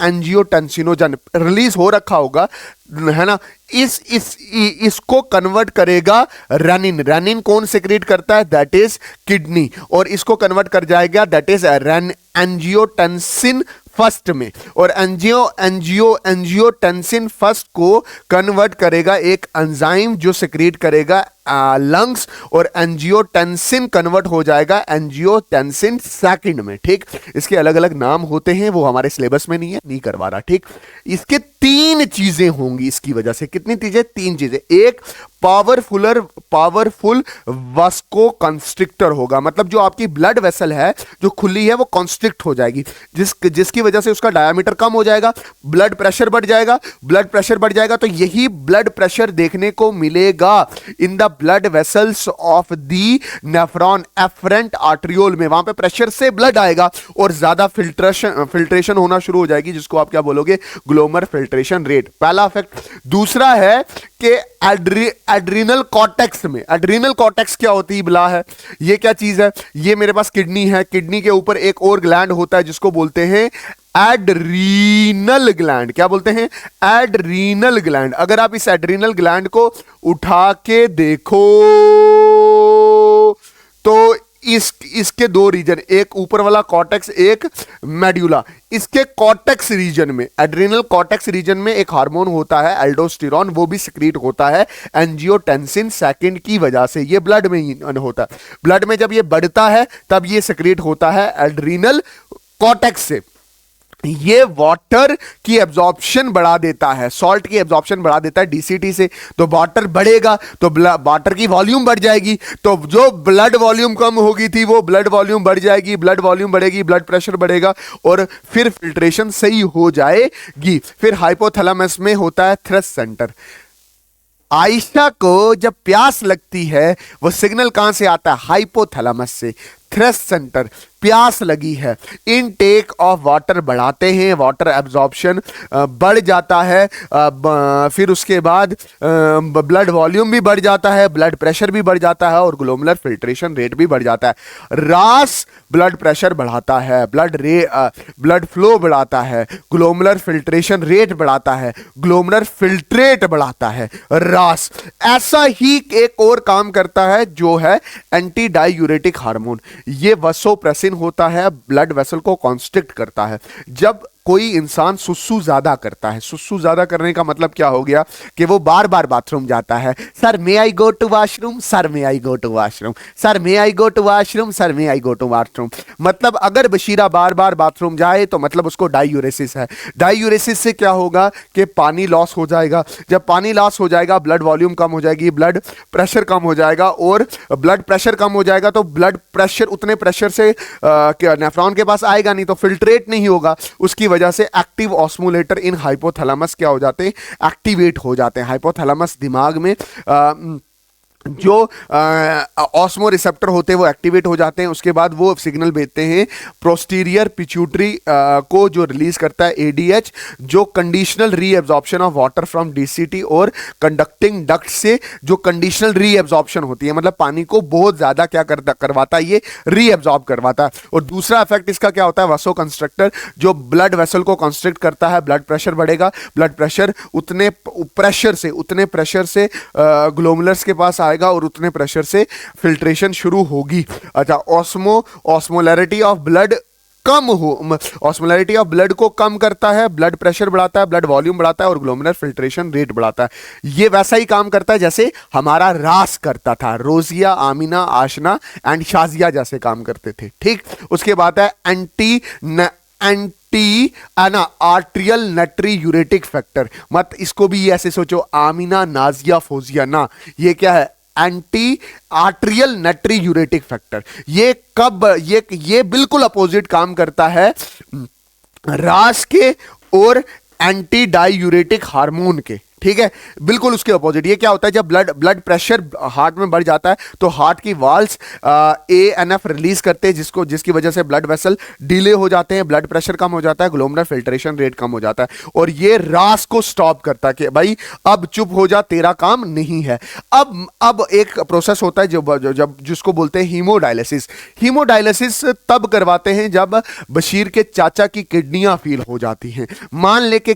S1: एंजियोटेंसिनोजन, रिलीज हो रखा होगा, है ना। इसको कन्वर्ट करेगा रेनिन। रेनिन कौन सेक्रेट करता है, दैट इज किडनी, और इसको कन्वर्ट कर जाएगा दैट इज एंजियोटेंसिन फर्स्ट में, और एंजियोटेंसिन फर्स्ट को कन्वर्ट करेगा एक एंजाइम जो सेक्रेट करेगा लंग्स, और एंजियोटेंसिन कन्वर्ट हो जाएगा एंजियोटेंसिन सेकंड में, ठीक। इसके अलग अलग नाम होते हैं, वो हमारे सिलेबस में नहीं है, नहीं करवा रहा, ठीक। इसके 3 चीजें होंगी इसकी वजह से। कितनी चीजें, 3 चीजें। एक, पावरफुल वास्को कंस्ट्रिक्टर होगा, मतलब जो आपकी ब्लड वेसल है जो खुली है वो कंस्ट्रिक्ट हो जाएगी, जिसकी वजह से उसका डायमीटर कम हो जाएगा, ब्लड प्रेशर बढ़ जाएगा। ब्लड प्रेशर बढ़ जाएगा तो यही ब्लड प्रेशर देखने को मिलेगा in the blood vessels of the nephron afferent arteriole में, वहां पे प्रेशर से ब्लड आएगा और ज्यादा फिल्ट्रेशन होना शुरू हो जाएगी, जिसको आप क्या बोलोगे, ग्लोमेरुलर फिल्ट्रेशन रेट। पहला इफेक्ट। दूसरा है कि एड्रीनल कॉर्टेक्स में, एड्रीनल कॉर्टेक्स क्या होती है बला है, ये क्या चीज है, ये मेरे पास किडनी है, किडनी के ऊपर एक और ग्लैंड होता है जिसको बोलते हैं एड्रीनल ग्लैंड। क्या बोलते हैं, एड्रीनल ग्लैंड। अगर आप इस एड्रीनल ग्लैंड को उठा के देखो तो इसके 2 रीजन, एक ऊपर वाला कॉर्टेक्स, एक मेड्यूला। इसके कॉर्टेक्स रीजन में, एड्रिनल कॉर्टेक्स रीजन में एक हार्मोन होता है एल्डोस्टेरोन, वो भी सिक्रीट होता है एंजियोटेंसिन सेकंड की वजह से। ये ब्लड में ही होता है, ब्लड में जब ये बढ़ता है तब ये सिक्रीट होता है एड्रिनल कॉर्टेक्स से। ये वाटर की एब्जॉर्प्शन बढ़ा देता है, सॉल्ट की एब्जॉर्प्शन बढ़ा देता है डीसीटी से, तो वाटर बढ़ेगा तो वाटर की वॉल्यूम बढ़ जाएगी, तो जो ब्लड वॉल्यूम कम होगी थी वो ब्लड वॉल्यूम बढ़ जाएगी, ब्लड वॉल्यूम बढ़ेगी, ब्लड प्रेशर बढ़ेगा और फिर फिल्ट्रेशन सही हो जाएगी। फिर हाइपोथैलेमस में होता है थ्रस्ट सेंटर। आयशा को जब प्यास लगती है वो सिग्नल कहां से आता है, हाइपोथैलेमस से। थ्रस्ट सेंटर, प्यास लगी है, इनटेक ऑफ वाटर बढ़ाते हैं, वाटर एब्जॉर्प्शन बढ़ जाता है, फिर उसके बाद ब्लड वॉल्यूम भी बढ़ जाता है, ब्लड प्रेशर भी बढ़ जाता है और ग्लोमेरुलर फिल्ट्रेशन रेट भी बढ़ जाता है। रास ब्लड प्रेशर बढ़ाता है, ब्लड फ्लो बढ़ाता है, ग्लोमेरुलर फिल्ट्रेशन रेट बढ़ाता है, ग्लोमेरुलर फिल्ट्रेट बढ़ाता है रास। ऐसा ही एक और काम करता है जो है एंटी डायूरेटिक हार्मोन। ये वसोप्रेसिन होता है, ब्लड वेसल को कॉन्स्ट्रिक्ट करता है। जब कोई इंसान सुसु ज्यादा करता है, सुसु ज्यादा करने का मतलब क्या हो गया कि वो बार बार बाथरूम जाता है। Sir may I go to washroom, sir may I go to washroom, sir may I go to washroom, sir may I go to washroom. मतलब अगर बशीरा बार बार बाथरूम जाए तो मतलब उसको डायूरेसिस है। डायूरेसिस से क्या होगा कि पानी लॉस हो जाएगा। जब पानी लॉस हो जाएगा, ब्लड वॉल्यूम कम हो जाएगी, ब्लड प्रेशर कम हो जाएगा, और ब्लड प्रेशर कम हो जाएगा तो ब्लड प्रेशर उतने प्रेशर से नेफ्रॉन के पास आएगा नहीं, तो फिल्ट्रेट नहीं होगा। उसकी वजह से एक्टिव ऑस्मोलेटर इन हाइपोथैलेमस क्या हो जाते हैं, एक्टिवेट हो जाते हैं। हाइपोथैलेमस दिमाग में जो ऑस्मो रिसेप्टर होते हैं वो एक्टिवेट हो जाते हैं। उसके बाद वो सिग्नल भेजते हैं प्रोस्टीरियर पिट्यूटरी को, जो रिलीज करता है एडीएच, जो conditional reabsorption of water from DCT और कंडक्टिंग डक्ट से जो कंडीशनल रीएब्जॉर्प्शन होती है, मतलब पानी को बहुत ज्यादा क्या करवाता है, ये रीएब्जॉर्ब करवाता है। और दूसरा इफेक्ट इसका क्या होता है, वसो कंस्ट्रक्टर, जो ब्लड वेसल को कंस्ट्रिक्ट करता है। ब्लड प्रेशर बढ़ेगा, ब्लड प्रेशर उतने प्रेशर से ग्लोमुलर्स के पास आएगा और उतने प्रेशर से फिल्ट्रेशन शुरू होगी। अच्छा, ऑस्मोलैरिटी ऑफ ब्लड कम हो, ऑस्मोलैरिटी ऑफ ब्लड को कम करता है, ब्लड प्रेशर बढ़ाता है, ब्लड वॉल्यूम बढ़ाता है और ग्लोमुलर फिल्ट्रेशन रेट बढ़ाता है। ये वैसा ही काम करता है जैसे हमारा रास करता था, रोजिया, आमिना, आशना एंड शाजिया जैसे काम करते थे। ठीक, उसके बाद है एंटी आर्ट्रियल नटरी यूरेटिक फैक्टर। मत इसको भी ऐसे सोचो, आमिना, नाजिया, फोजिया ना, ये क्या है, एंटी आर्ट्रियल नटरी यूरेटिक फैक्टर। ये कब, ये बिल्कुल अपोजिट काम करता है रास के और एंटी डायूरेटिक हार्मोन के। ठीक है, बिल्कुल उसके अपोजिट। ये क्या होता है, जब ब्लड प्रेशर हार्ट में बढ़ जाता है तो हार्ट की वाल्स एएनएफ रिलीज करते हैं, जिसकी वजह से ब्लड वेसल डिले हो जाते हैं, ब्लड प्रेशर कम हो जाता है, ग्लोमेरुलर फिल्ट्रेशन रेट कम हो जाता है, और ये रास को स्टॉप करता है कि भाई अब चुप हो जा, तेरा काम नहीं है। अब एक प्रोसेस होता है जब जिसको बोलते हैं हीमोडायलिसिस। हीमोडायलिसिस तब करवाते हैं जब बशीर के चाचा की किडनियां फेल हो जाती हैं। मान ले कि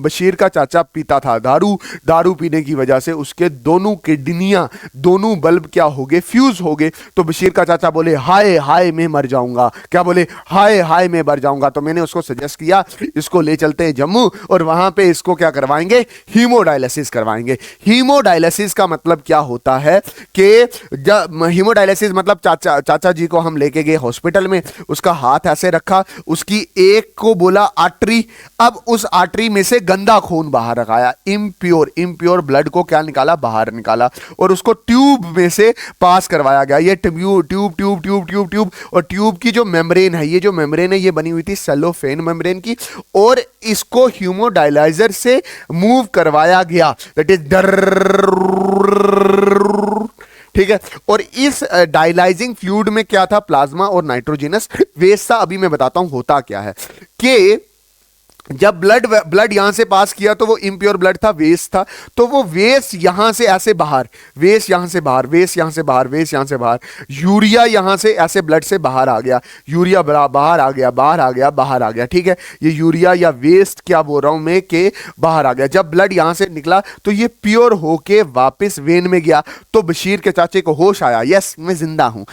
S1: बशीर का चाचा पीता था दारू पीने की वजह से उसके दोनों किडनियां, दोनों बल्ब क्या हो गए, फ्यूज हो गए। तो बशीर का चाचा बोले हाय हाय मैं मर जाऊंगा, क्या बोले, हाय हाय मैं मर जाऊंगा। तो मैंने उसको सजेस्ट किया इसको ले चलते हैं जम्मू और वहां पे इसको क्या करवाएंगे, हीमोडायलिसिस करवाएंगे। हीमोडायलिसिस का मतलब क्या होता है कि जब हीमोडायलिसिस मतलब चाचा जी को हम लेके गए हॉस्पिटल में, उसका हाथ ऐसे रखा, उसकी एक को बोला आर्टरी, अब उस आर्टरी में से गंदा खून बाहर रखाया, इम्प्योर ब्लड को क्या निकाला, बाहर निकाला, और उसको ट्यूब में से पास करवाया गया। ये ट्यूब और ट्यूब की जो मेम्ब्रेन है, ये जो मेम्ब्रेन है ये बनी हुई थी सेलोफेन मेम्ब्रेन की, और इसको ह्यूमोडायलाइजर से मूव करवाया गया, दैट इज ठीक है। और इस डायलाइजिंग फ्लूइड में क्या था, प्लाज्मा और नाइट्रोजनस वेस्ट था। अभी मैं बताता हूं होता क्या है कि जब ब्लड यहां से पास किया तो वो इम्प्योर ब्लड था, वेस्ट था, तो वो वेस्ट यहां से ऐसे बाहर, वेस्ट यहां से बाहर, वेस्ट यहां से बाहर, वेस्ट यहां से बाहर, यूरिया यहां से ऐसे ब्लड से बाहर आ गया, यूरिया बाहर आ गया, बाहर आ गया, बाहर आ गया। ठीक है, ये यूरिया या वेस्ट क्या बोल रहा हूं मैं कि बाहर आ गया। जब ब्लड यहां से निकला तो ये प्योर होके वापस वेन में गया, तो बशीर के चाचे को होश आया, यस मैं जिंदा हूं,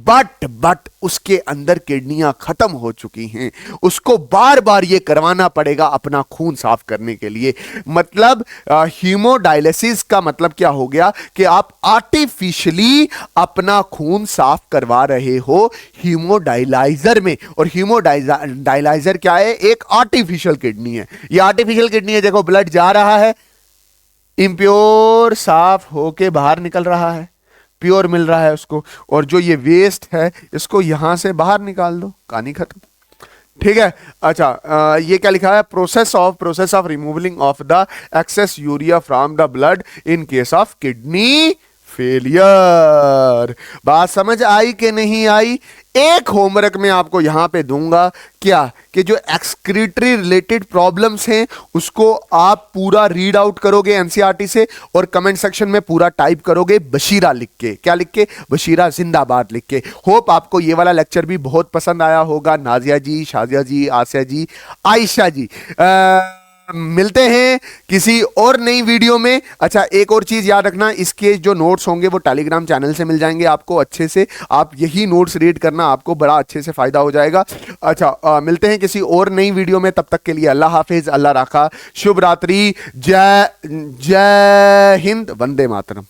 S1: बट उसके अंदर किडनियां खत्म हो चुकी हैं, उसको बार बार ये करवाना पड़ेगा अपना खून साफ करने के लिए। मतलब हीमोडायलिसिस का मतलब क्या हो गया कि आप आर्टिफिशियली अपना खून साफ करवा रहे हो हीमोडायलाइजर में। और हीमोडायलाइजर क्या है, एक आर्टिफिशियल किडनी है। ये आर्टिफिशियल किडनी है, देखो ब्लड जा रहा है, इम्प्योर साफ होके बाहर निकल रहा है, प्योर मिल रहा है उसको, और जो ये वेस्ट है इसको यहां से बाहर निकाल दो, कहानी खत्म। ठीक है, अच्छा ये क्या लिखा है, process of removaling of the excess urea from the blood in case of kidney failure. बात समझ आई कि नहीं आई? एक होमवर्क में आपको यहां पे दूंगा क्या कि जो एक्सक्रीटरी रिलेटेड प्रॉब्लम्स हैं उसको आप पूरा रीड आउट करोगे एनसीईआरटी से, और कमेंट सेक्शन में पूरा टाइप करोगे बशीरा लिख के, क्या लिख के, बशीरा जिंदाबाद लिख के। होप आपको ये वाला लेक्चर भी बहुत पसंद आया होगा। नाजिया जी, शाजिया जी, आसिया जी, आयशा जी, मिलते हैं किसी और नई वीडियो में। अच्छा, एक और चीज याद रखना, इसके जो नोट्स होंगे वो टेलीग्राम चैनल से मिल जाएंगे आपको अच्छे से। आप यही नोट्स रीड करना, आपको बड़ा अच्छे से फायदा हो जाएगा। अच्छा, मिलते हैं किसी और नई वीडियो में, तब तक के लिए अल्लाह हाफिज, अल्लाह राखा, शुभ रात्रि, जय जय हिंद, वंदे मातरम।